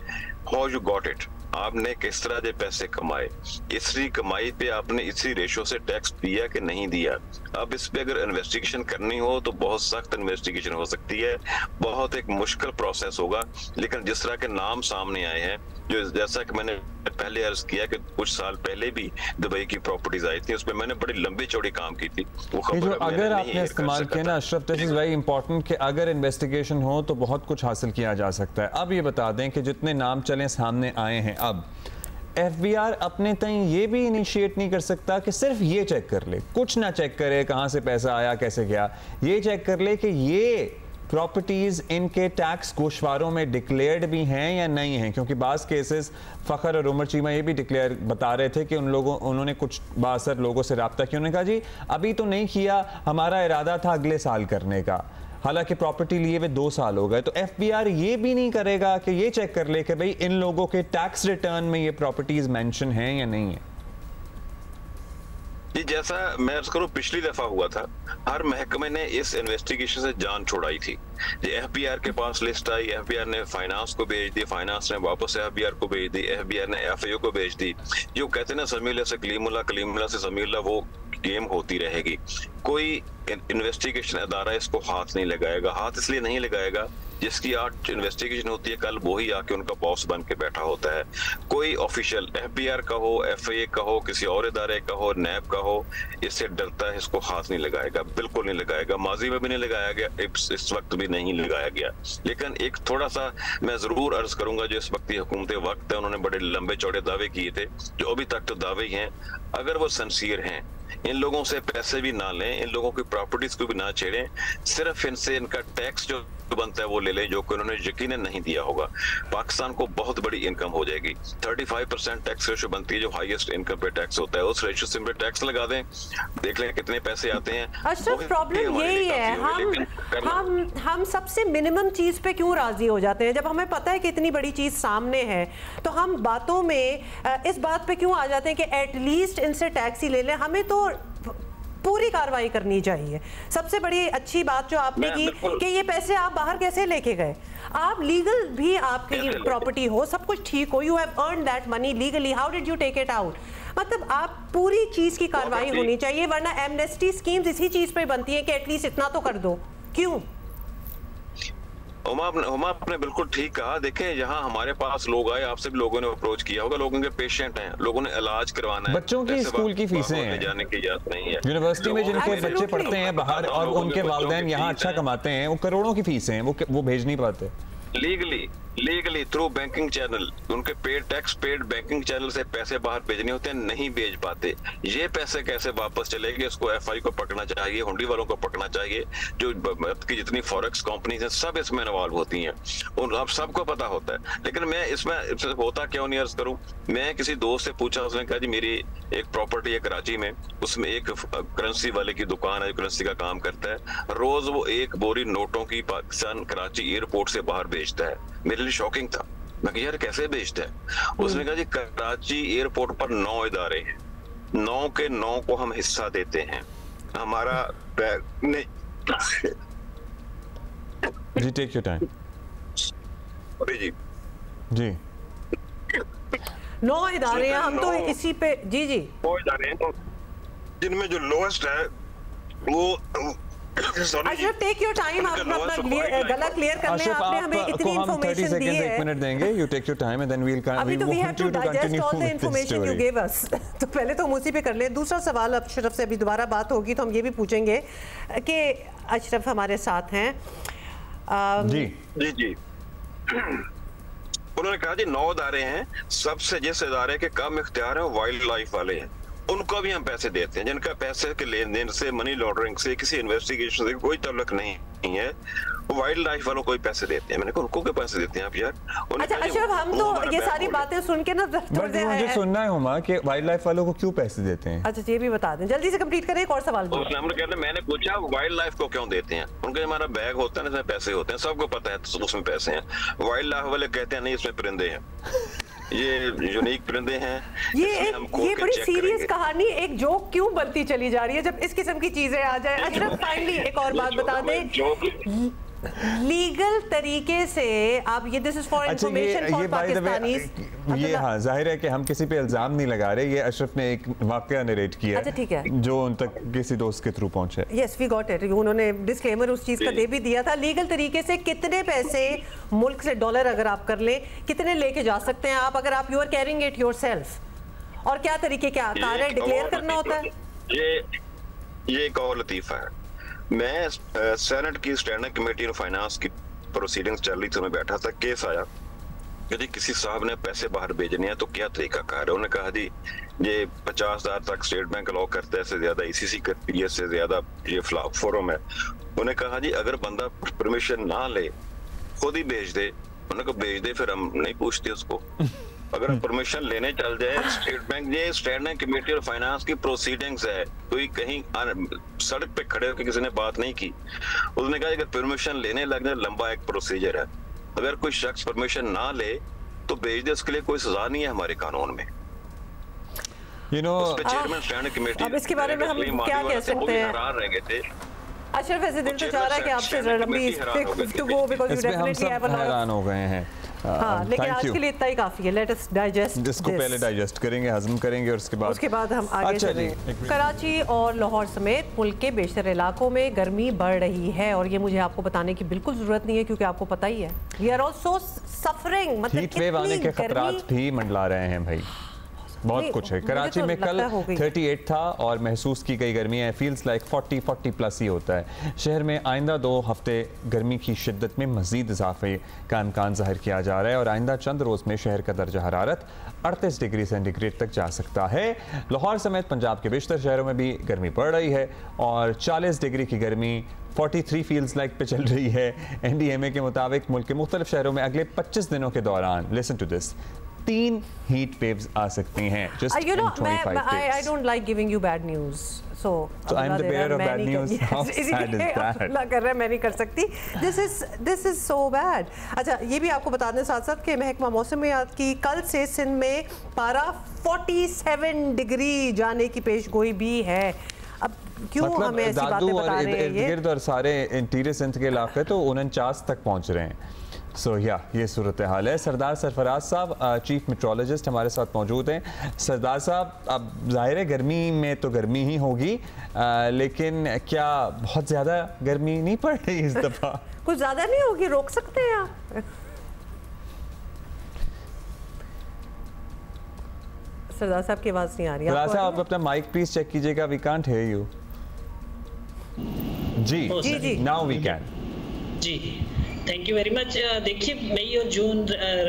हाउ यू गॉट इट, आपने किस तरह के पैसे कमाए, इसी कमाई पे आपने इसी रेशो से टैक्स दिया कि नहीं दिया। अब इस पे अगर इन्वेस्टिगेशन करनी हो तो बहुत सख्त इन्वेस्टिगेशन हो सकती है, बहुत एक मुश्किल प्रोसेस होगा। लेकिन जिस तरह के नाम सामने आए हैं, जो जैसा कि मैंने पहले अर्ज किया कि कुछ साल पहले भी दुबई की प्रॉपर्टीज आई थी, उसमें मैंने बड़ी लंबी चौड़ी काम की थी। वो जो अगर आपने इस्तेमाल किया ना Ashraf, this is very important कि अगर इन्वेस्टिगेशन हो तो बहुत कुछ हासिल किया जा सकता है। अब ये बता दें कि जितने नाम चले सामने आए हैं, अब FBI अपने तय ये भी इनिशिएट नहीं कर सकता कि सिर्फ ये चेक कर ले, कुछ ना चेक करे कहाँ से पैसा आया कैसे गया, ये चेक कर ले कि ये प्रॉपर्टीज़ इनके टैक्स गोशवारों में डिक्लेयर्ड भी हैं या नहीं हैं। क्योंकि बाज़ केसेस फ़खर और उमर चीमा ये भी डिक्लेयर बता रहे थे कि उन्होंने कुछ बासर लोगों से रब्ता किया, उन्होंने कहा जी अभी तो नहीं किया, हमारा इरादा था अगले साल करने का, हालांकि प्रॉपर्टी लिए हुए 2 साल हो गए। तो FBI ये भी नहीं करेगा कि ये चेक कर ले कि भाई इन लोगों के टैक्स रिटर्न में ये प्रॉपर्टीज़ मेंशन हैं या नहीं है। जी, जैसा मैं अर्ज करूं पिछली दफा हुआ था, हर महकमे ने इस इन्वेस्टिगेशन से जान छुड़ाई थी। FBI के पास लिस्ट आई, FBI ने फाइनेंस को भेज दी, फाइनेंस ने वापस FBI को भेज दी, FBI ने FAO को भेज दी। जो कहते हैं ना समीला से कलीमुल्लाह, कलीमुल्लाह से समीला, वो गेम होती रहेगी। कोई इन्वेस्टिगेशन अदारा इसको हाथ नहीं लगाएगा। हाथ इसलिए नहीं लगाएगा, जिसकी आज इन्वेस्टिगेशन होती है कल वही आके उनका बॉस बन के बैठा होता है। कोई ऑफिशियल FBI का हो, FAA का हो, किसी और इदारे का हो, NAB का हो, इससे डरता है, इसको हाथ नहीं लगाएगा, बिल्कुल नहीं लगाएगा। माजी में भी नहीं लगाया गया, इस वक्त भी नहीं लगाया गया। लेकिन एक थोड़ा सा मैं जरूर अर्ज करूंगा, जो इस वक्त की हुकूमत वक्त है, उन्होंने बड़े लंबे चौड़े दावे किए थे, जो अभी तक तो दावे ही हैं। अगर वो सिंसियर हैं, इन लोगों से पैसे भी ना लें, इन लोगों की प्रॉपर्टीज को भी ना छेड़ें, सिर्फ इनसे इनका टैक्स जो बनता है वो ले लें, जो कि उन्होंने यकीनन नहीं दिया होगा, पाकिस्तान को बहुत बड़ी इनकम हो जाएगी। 35% टैक्स रेशो बनती है, जो हाईएस्ट इनकम पे टैक्स होता है, उस रेशो से टैक्स लगा दें, देख लें कितने पैसे आते हैं। अशरफ, प्रॉब्लम यही है, हम सबसे मिनिमम चीज पे क्यों राजी हो जाते हैं? जब हमें पता है कि इतनी बड़ी चीज सामने है तो हम बातों में इस बात पे क्यों आ जाते हैं कि एटलीस्ट इनसे टैक्स ही ले लें। हमें तो पूरी कार्रवाई करनी चाहिए। सबसे बड़ी अच्छी बात जो आपने की कि ये पैसे आप बाहर कैसे लेके गए, आप लीगल भी आपकी प्रॉपर्टी हो, सब कुछ ठीक हो, you have earned that money legally, how did you take it out, मतलब आप पूरी चीज की कार्रवाई होनी चाहिए। वरना एमनेस्टी स्कीम्स इसी चीज पे बनती है कि एटलीस्ट इतना तो कर दो। क्यों? हुमा आपने बिल्कुल ठीक कहा। देखें, यहाँ हमारे पास लोग आए, आपसे भी लोगों ने अप्रोच किया होगा, लोगों के पेशेंट हैं, लोगों ने इलाज करवाना है, बच्चों की स्कूल की फीसें हैं, जाने की इजाजत नहीं है। यूनिवर्सिटी में जिनके बच्चे पढ़ते हैं बाहर और उनके वालिदैन यहाँ अच्छा कमाते हैं, वो करोड़ों की फीसें हैं, वो भेज नहीं पाते लीगली थ्रू बैंकिंग चैनल, उनके paid tax paid banking channel से पैसे बाहर भेजने होते हैं, नहीं भेज पाते। ये पैसे कैसे वापस चलेंगे, इसको FI को पकड़ना चाहिए, हुंडी वालों को पकड़ना चाहिए, जो की जितनी फॉरेक्स कंपनीज हैं सब इसमें इन्वॉल्व होती हैं, उन आप सबको पता होता है। लेकिन मैं इसमें होता क्यों नहीं अर्ज करूं, मैं किसी दोस्त से पूछा, उसने कहा जी मेरी एक प्रॉपर्टी है कराची में, उसमें एक करेंसी वाले की दुकान है, करेंसी का काम करता है, रोज वो 1 बोरी नोटों की पाकिस्तान कराची एयरपोर्ट से बाहर बेचता है। मेरे लिए शॉकिंग था, मैं कहा यार कैसे बेचते हैं? उसने कहा जी कराची एयरपोर्ट पर 9 इदारे हैं, 9 के 9 को हम हिस्सा देते हैं, हमारा बैग नहीं। जी टेक योर टाइम। जी 9 इदारे हैं, हम तो इसी पे जी 9 इदारे हैं जिनमें जो लोएस्ट है वो अशरफ टेक योर टाइम, आप अपना गला क्लियर करने हैं, आपने हमें इतनी इंफॉर्मेशन दी है। 1 मिनट देंगे, you take your time and then we will अभी तो we have to digest all the information you give us. तो पहले तो हम उसी पे कर लें। दूसरा सवाल अशरफ से अभी दोबारा बात होगी तो हम ये भी पूछेंगे कि अशरफ हमारे साथ हैं। जी उन्होंने कहा जी 9 इदारे हैं, सबसे जिस इदारे के कम इख्तियार है वाइल्ड लाइफ वाले हैं, उनको भी हम पैसे देते हैं, जिनका पैसे के लेन देन से, मनी लॉन्ड्रिंग से, किसी इन्वेस्टिगेशन से कोई ताल्लुक नहीं है, वाइल्ड लाइफ वालों को भी पैसे देते हैं। मैंने कहा उनको क्या पैसे देते हैं आप यार? अच्छा अशरफ, हम तो ये सारी बातें सुन के ना मुझे सुनना है हुमा कि वाइल्ड लाइफ वालों को क्यों पैसे देते हैं। अच्छा ये भी बता दें, जल्दी से कंप्लीट करें। एक और सवाल मैंने पूछा वाइल्ड लाइफ को क्यों देते हैं, उनका हमारा बैग होता है ना, इसमें पैसे होते हैं, सबको पता है उसमें पैसे हैं। वाइल्ड लाइफ वाले कहते हैं नहीं इसमें परिंदे हैं, ये यूनिक परिंदे हैं। ये बड़ी सीरियस कहानी एक जोक क्यों बनती चली जा रही है जब इस किस्म की चीजें आ जाए। अशरफ फाइनली एक और बात बता दें, लीगल तरीके से आप ये this is for information for Pakistanis. ये हाँ जाहिर है कि हम किसी पे इल्जाम नहीं लगा रहे, ये अशरफ ने एक वाकया नरेट किया। अच्छा ठीक है, जो उन तक किसी दोस्त के थ्रू पहुंचे। यस वी गॉट इट, उन्होंने डिस्क्लेमर उस चीज का दे भी दिया था। लीगल तरीके से कितने पैसे मुल्क से डॉलर अगर आप कर लें कितने लेके जा सकते हैं आप, अगर आप you are carrying it yourself, और क्या तरीके क्या कार्य डिक्लेयर करना होता है? ये एक और लतीफा है। मैं सेनेट की स्टैंडिंग कमेटी ऑन फाइनेंस की प्रोसीडिंग्स चल रही थी, मैं बैठा था, केस आया यदि किसी साहब ने पैसे बाहर भेजने हैं तो क्या तरीका कार है। उन्होंने कहा जी ये 50,000 तक स्टेट बैंक अलाउ करता है, इससे ज्यादा ICC करती है, इससे ज्यादा ये फोरम है। उन्होंने कहा जी अगर बंदा परमिशन ना ले खुद ही भेज दे, उन्होंने कहा भेज दे फिर हम नहीं पूछते उसको। अगर परमिशन लेने चल जाए स्टेट बैंक, ये स्टैंडिंग कमेटी और फाइनेंस की प्रोसीडिंग्स है, कोई कहीं सड़क पे खड़े होकर किसी ने बात नहीं की। उसने कहा अगर परमिशन लेने लग जाए लंबा एक प्रोसीजर है, अगर कोई शख्स परमिशन ना ले तो भेज दे, उसके लिए कोई सजा नहीं है हमारे कानून में। चेयरमैन स्टैंडिंग कमेटी, अब इसके बारे में हम क्या कह सकते हैं? हैरान रह गए थे। अशरफ ऐसे दिल तो चाह रहा है कि आपसे लंबी to go because you definitely have a lot, हैरान हो गए हैं। हाँ, लेकिन आज के लिए इतना ही काफी है। लेट अस डाइजेस्ट इसको पहले डाइजेस्ट करेंगे, हजम करेंगे और उसके बाद हम आगे चलेंगे। कराची और लाहौर समेत मुल्क के बेशतर इलाकों में गर्मी बढ़ रही है और ये मुझे आपको बताने की बिल्कुल जरूरत नहीं है क्योंकि आपको पता ही है वी आर ऑल्सो सफरिंग, मतलब हीट वेव आने के खतरात भी मंडला रहे हैं भाई, बहुत कुछ है। कराची में कल 38 था और महसूस की गई गर्मी है, फील्स लाइक 40 प्लस ही होता है। शहर में आइंदा 2 हफ्ते गर्मी की शिद्दत में मजीद इजाफे का इम्कान जाहिर किया जा रहा है और आइंदा चंद रोज़ में शहर का दर्जा हरारत 38 डिग्री सेंटीग्रेड तक जा सकता है। लाहौर समेत पंजाब के बेशतर शहरों में भी गर्मी बढ़ रही है और 40 डिग्री की गर्मी 43 फील्स लाइक पे चल रही है। NDMA के मुताबिक मुल्क के मुख्तलिफ शहरों में अगले 25 दिनों के दौरान, listen to this, 3 heat waves आ सकती हैं। Just in 25 days. I don't like giving you bad news. So I'm the bearer of bad news. How sad is that? ना कर रहा है, मैं नहीं कर सकती। This is so bad. अच्छा, ये भी आपको बता दें साथ साथ कि महकमा मौसमियात की कल से सिंध में पारा 47 डिग्री जाने की पेशगोई भी है। अब क्यों हमें ऐसी बातें बता रहे हैं? ये इर्द और सारे इंटीरियर सिंध के इलाके तो 49 तक पहुंच रहे हैं। सो ये सूरत हाल है। सरदार सरफराज साहब चीफ मेट्रोलॉजिस्ट हमारे साथ मौजूद हैं। सरदार साहब, अब जाहिर है गर्मी में तो गर्मी ही होगी, लेकिन क्या बहुत ज़्यादा गर्मी नहीं पड़ रही इस दफ़ा? कुछ ज़्यादा नहीं होगी, रोक सकते हैं आप? सरदार साहब की आवाज़ नहीं आ रही है। सरदार साहब आप अपना माइक प्लीज चेक कीजिएगा, वी कांट हियर यू। जी, नाउ वी कैन। जी, थैंक यू वेरी मच। देखिए, मई और जून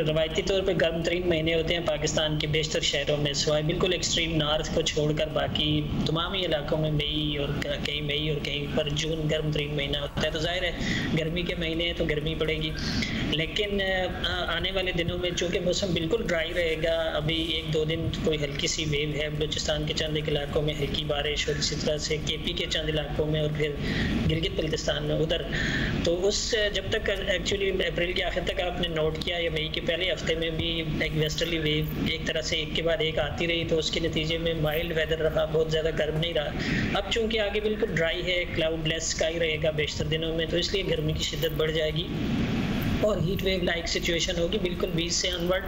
रवायती तौर पे गर्म तरीन महीने होते हैं पाकिस्तान के बेशतर शहरों में, सिवाय बिल्कुल एक्सट्रीम नॉर्थ को छोड़कर बाकी तमाम ही इलाकों में मई और कहीं पर जून गर्म तरीन महीना होता है। तो जाहिर है गर्मी के महीने हैं तो गर्मी पड़ेगी, लेकिन आने वाले दिनों में चूँकि मौसम बिल्कुल ड्राई रहेगा, अभी 1-2 दिन कोई हल्की सी वेव है बलूचिस्तान के चंद इलाकों में, हल्की बारिश और इसी तरह से KP के चंद इलाकों में और फिर गिलगित बल्तिस्तान में उधर, तो उस जब तक एक्चुअली अप्रैल के आखिर तक आपने नोट किया या मई के पहले हफ्ते में भी एक वेस्टर्ली वेव एक तरह से एक के बाद एक आती रही, तो उसके नतीजे में माइल्ड वेदर रहा, बहुत ज़्यादा गर्म नहीं रहा। अब चूँकि आगे बिल्कुल ड्राई है, क्लाउडलेस स्काई रहेगा बेशतर दिनों में, तो इसलिए गर्मी की शिद्दत बढ़ जाएगी और हीट वेव लाइक सिचुएशन होगी बिल्कुल 20 से अनवर्ड।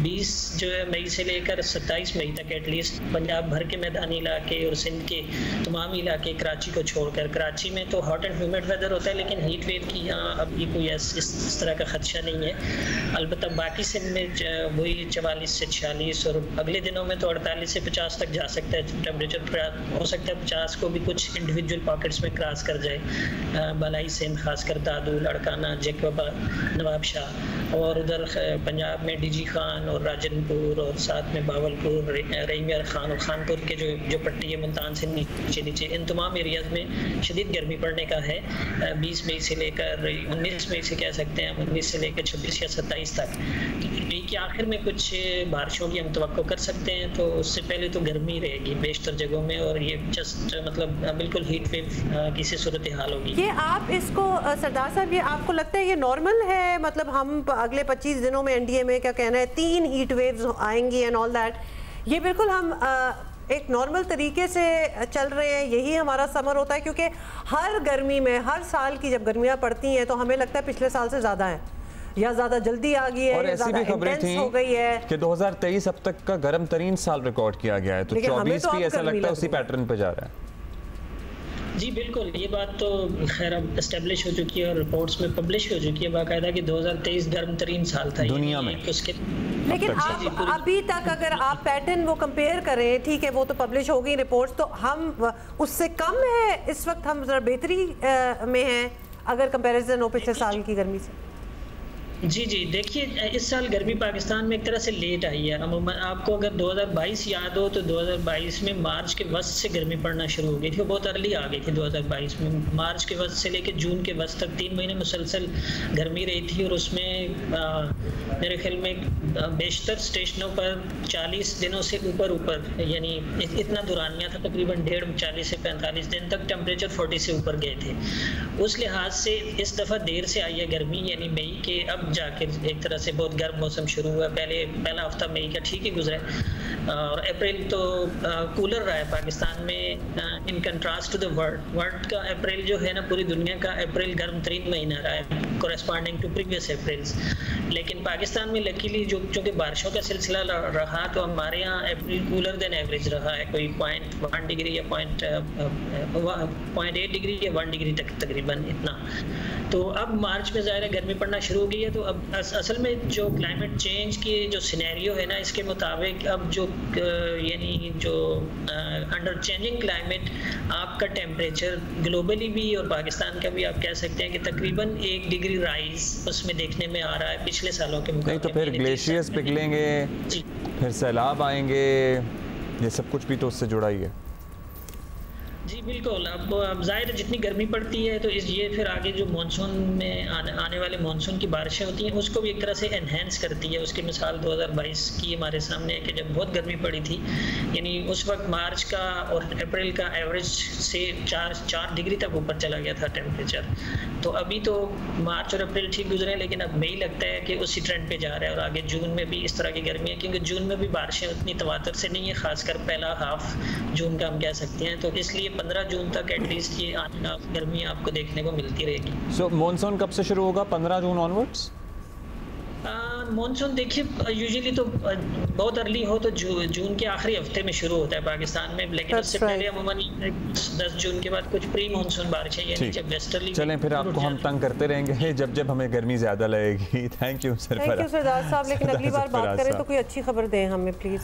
20 जो है मई से लेकर 27 मई तक एटलीस्ट पंजाब भर के मैदानी इलाके और सिंध के तमाम इलाके, कराची को छोड़कर। कराची में तो हॉट एंड ह्यूमिड वेदर होता है, लेकिन हीट वेव की यहाँ अभी कोई इस तरह का खदशा नहीं है। अलबत्ता बाकी सिंध में वही 44 से 46 और अगले दिनों में तो 48 से 50 तक जा सकता है टेम्परेचर। हो सकता है 50 को भी कुछ इंडिविजुअल पॉकेट्स में क्रॉस कर जाए। बलाई सिंध, खासकर दादुल, अड़काना, जेकोबा, नवाबशाह और उधर पंजाब में DG खान और राजनपुर और साथ में बावलपुर, रहीमियर खान और खानपुर के जो पट्टी है मुल्तान से नीचे इन तमाम एरियाज में शदीद गर्मी पड़ने का है। 20 मई से लेकर 19 मई से कह सकते हैं, 19 से लेकर 26 या 27 तक। तो मई के आखिर में कुछ बारिशों की हम तवक्को कर सकते हैं, तो उससे पहले तो गर्मी रहेगी बेशतर जगहों में और ये जस्ट मतलब बिल्कुल हीट वेव की सूरत हाल होगी। ये आप इसको सरदार साहब, ये आपको लगता है ये नॉर्मल है? मतलब हम अगले 25 दिनों में NDMA का कहना है 3 हीट वेव्स आएंगी एंड ऑल दैट, ये बिल्कुल हम एक नॉर्मल तरीके से चल रहे हैं, यही हमारा समर होता है। क्योंकि हर गर्मी में, हर साल की जब गर्मियाँ पड़ती हैं तो हमें लगता है पिछले साल से ज़्यादा है या ज़्यादा जल्दी आ गई है, और ऐसी भी खबरें थी हो गई है कि 2023 अब तक का गर्म तरीन साल रिकॉर्ड किया गया है, तो 24 भी ऐसा लगता है उसी पैटर्न पे जा रहा है। जी बिल्कुल, ये बात तो खैर अब एस्टेब्लिश हो चुकी है और रिपोर्ट्स में पब्लिश हो चुकी है बाकायदा कि 2023 गर्म तरीन साल था दुनिया में उसके। लेकिन आप अभी तक अगर आप पैटर्न वो कंपेयर करें, ठीक है वो तो पब्लिश हो गई रिपोर्ट्स, तो हम उससे कम है इस वक्त, हम जरा बेहतरी में हैं अगर कंपैरिजन हो पिछले साल की गर्मी से। जी जी, देखिए इस साल गर्मी पाकिस्तान में एक तरह से लेट आई है। अमूमन आपको अगर 2022 याद हो तो 2022 में मार्च के वस्त से गर्मी पड़ना शुरू हो गई थी, वो बहुत अर्ली आ गई थी 2022 में। मार्च के वस्त से लेकर जून के वस्त तक 3 महीने मुसलसल गर्मी रही थी, और उसमें मेरे ख्याल में बेशतर स्टेशनों पर 40 दिनों से ऊपर यानी इतना दुरानिया था, तकरीबन 40 से 45 दिन तक टेम्परेचर 40 से ऊपर गए थे। उस लिहाज से इस दफ़ा देर से आई है गर्मी, यानी मई के अब जाके एक तरह से बहुत गर्म मौसम शुरू हुआ। पहला हफ्ता मई का ठीक ही गुजरा और अप्रैल तो कूलर रहा है पाकिस्तान में in contrast to the world का अप्रैल जो है ना, पूरी दुनिया का अप्रैल गर्म तरीन महीना रहा है कोरेस्पॉन्डिंग टू प्रीवियस अप्रैल्स। लेकिन पाकिस्तान में लकीली चूँकि बारिशों का सिलसिला रहा तो हमारे यहाँ अप्रैल कूलर देन एवरेज रहा है, कोई 0.1 डिग्री या 0.8 डिग्री या 1 डिग्री तक तकरीबन इतना। तो अब मार्च में ज़ाहिर है गर्मी पड़ना शुरू हो गई है। तो अब असल में जो क्लाइमेट चेंज की जो सिनेरियो है ना, इसके मुताबिक अब जो यानी जो अंडर चेंजिंग क्लाइमेट आपका टेम्परेचर ग्लोबली भी और पाकिस्तान का भी आप कह सकते हैं कि तकरीबन 1 डिग्री राइज उसमें देखने में आ रहा है पिछले सालों के मुकाबले। नहीं तो फिर ग्लेशियर्स पिघलेंगे, फिर सैलाब आएंगे, ये सब कुछ भी तो उससे जुड़ा ही है। जी बिल्कुल, अब जाहिर जितनी गर्मी पड़ती है तो ये फिर आगे जो मानसून में आने वाले मानसून की बारिशें होती हैं उसको भी एक तरह से एनहेंस करती है। उसकी मिसाल 2022 की हमारे सामने है कि जब बहुत गर्मी पड़ी थी, यानी उस वक्त मार्च का और अप्रैल का एवरेज से 4 डिग्री तक ऊपर चला गया था टेम्परेचर। तो अभी तो मार्च और अप्रैल ठीक गुजरे, लेकिन अब मई लगता है कि उसी ट्रेंड पे जा रहा है और आगे जून में भी इस तरह की गर्मी है, क्योंकि जून में भी बारिशें उतनी तवातर से नहीं है, खासकर पहला हाफ जून का हम कह सकते हैं। तो इसलिए 15 जून तक एटलीस्ट ये गर्मी आपको देखने को मिलती रहेगी। सो मॉनसून कब से शुरू होगा? 15 जून ऑनवर्ड्स मॉनसून देखिए यूजुअली तो बहुत अर्ली हो तो जून के आखिरी हफ्ते में शुरू होता है पाकिस्तान में, लेकिन उससे पहले अमूमन 10 जून के बाद कुछ प्री मॉनसून बारिशें यानी जब वेस्टर्ली। चलें फिर आपको हम तंग करते रहेंगे जब हमें गर्मी ज्यादा लगेगी। थैंक यू सरदार साहब, लेकिन अगली बार बात करें तो कोई अच्छी खबर दें हमें प्लीज।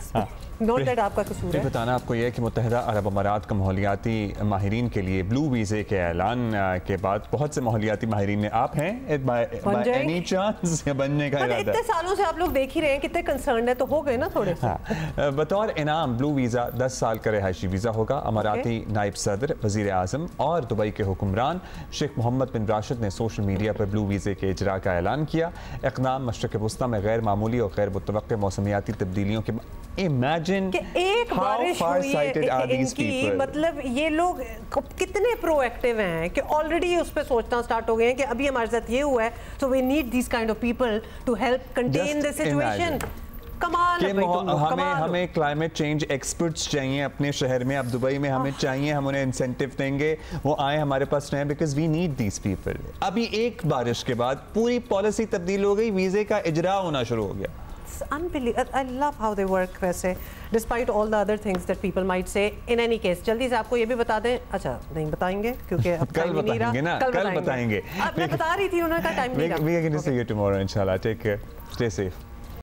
नॉट दैट आपका कसूर है। बताना आपको यह कि मुत्तहिदा अरब अमारात का माहौलियाती माहिरीन के लिए ब्लू वीज़े के ऐलान के बाद बहुत से माहौलियाती माहिरीन ने, आप हैं एनी चांस बनने का इरादा? इतने सालों से आप लोग देख ही रहे हैं, कितने कंसर्न है तो हो गए ना थोड़े से। हाँ, बतौर इनाम ब्लू वीज़ा 10 साल का रिहायशी वीज़ा होगा। अमाराती नायब सदर, वज़ीर आज़म और दुबई के हुक्मरान शेख मोहम्मद बिन राशिद ने सोशल मीडिया पर ब्लू वीज़े के इजरा का ऐलान किया। इक़दाम मशरिक़ वुस्ता में गैर मामूली और गैर मुतवक्किअ मौसमियाती तब्दीलियों के इमेजिन कि एक बारिश हुई है इनकी, मतलब ये लोग कितने प्रोएक्टिव हैं कि ऑलरेडी उस पर सोचना स्टार्ट हो गए हैं कि अभी हमारे साथ ये हुआ है, so we need this kind of people to help contain the situation. कमाल है हमें क्लाइमेट चेंज एक्सपर्ट्स चाहिए अपने शहर में, अब दुबई में हमें चाहिए, हम उन्हें इंसेंटिव देंगे, वो आए हमारे पास रहें, because we need these people. अभी एक बारिश के बाद पूरी पॉलिसी तब्दील हो गई, वीज़े का इजरा होना शुरू हो गया। I love how they work वैसे, despite all the other things that people might say. In any case, जल्दी से आपको ये भी बता दें, अच्छा नहीं बताएंगे क्योंकि अब कल बताएंगे ना, कल बताएंगे। अब मैं बता रही थी, उन्होंने कहा टाइम नहीं रहा। We are going to see you tomorrow, inshallah. Take care. Stay safe.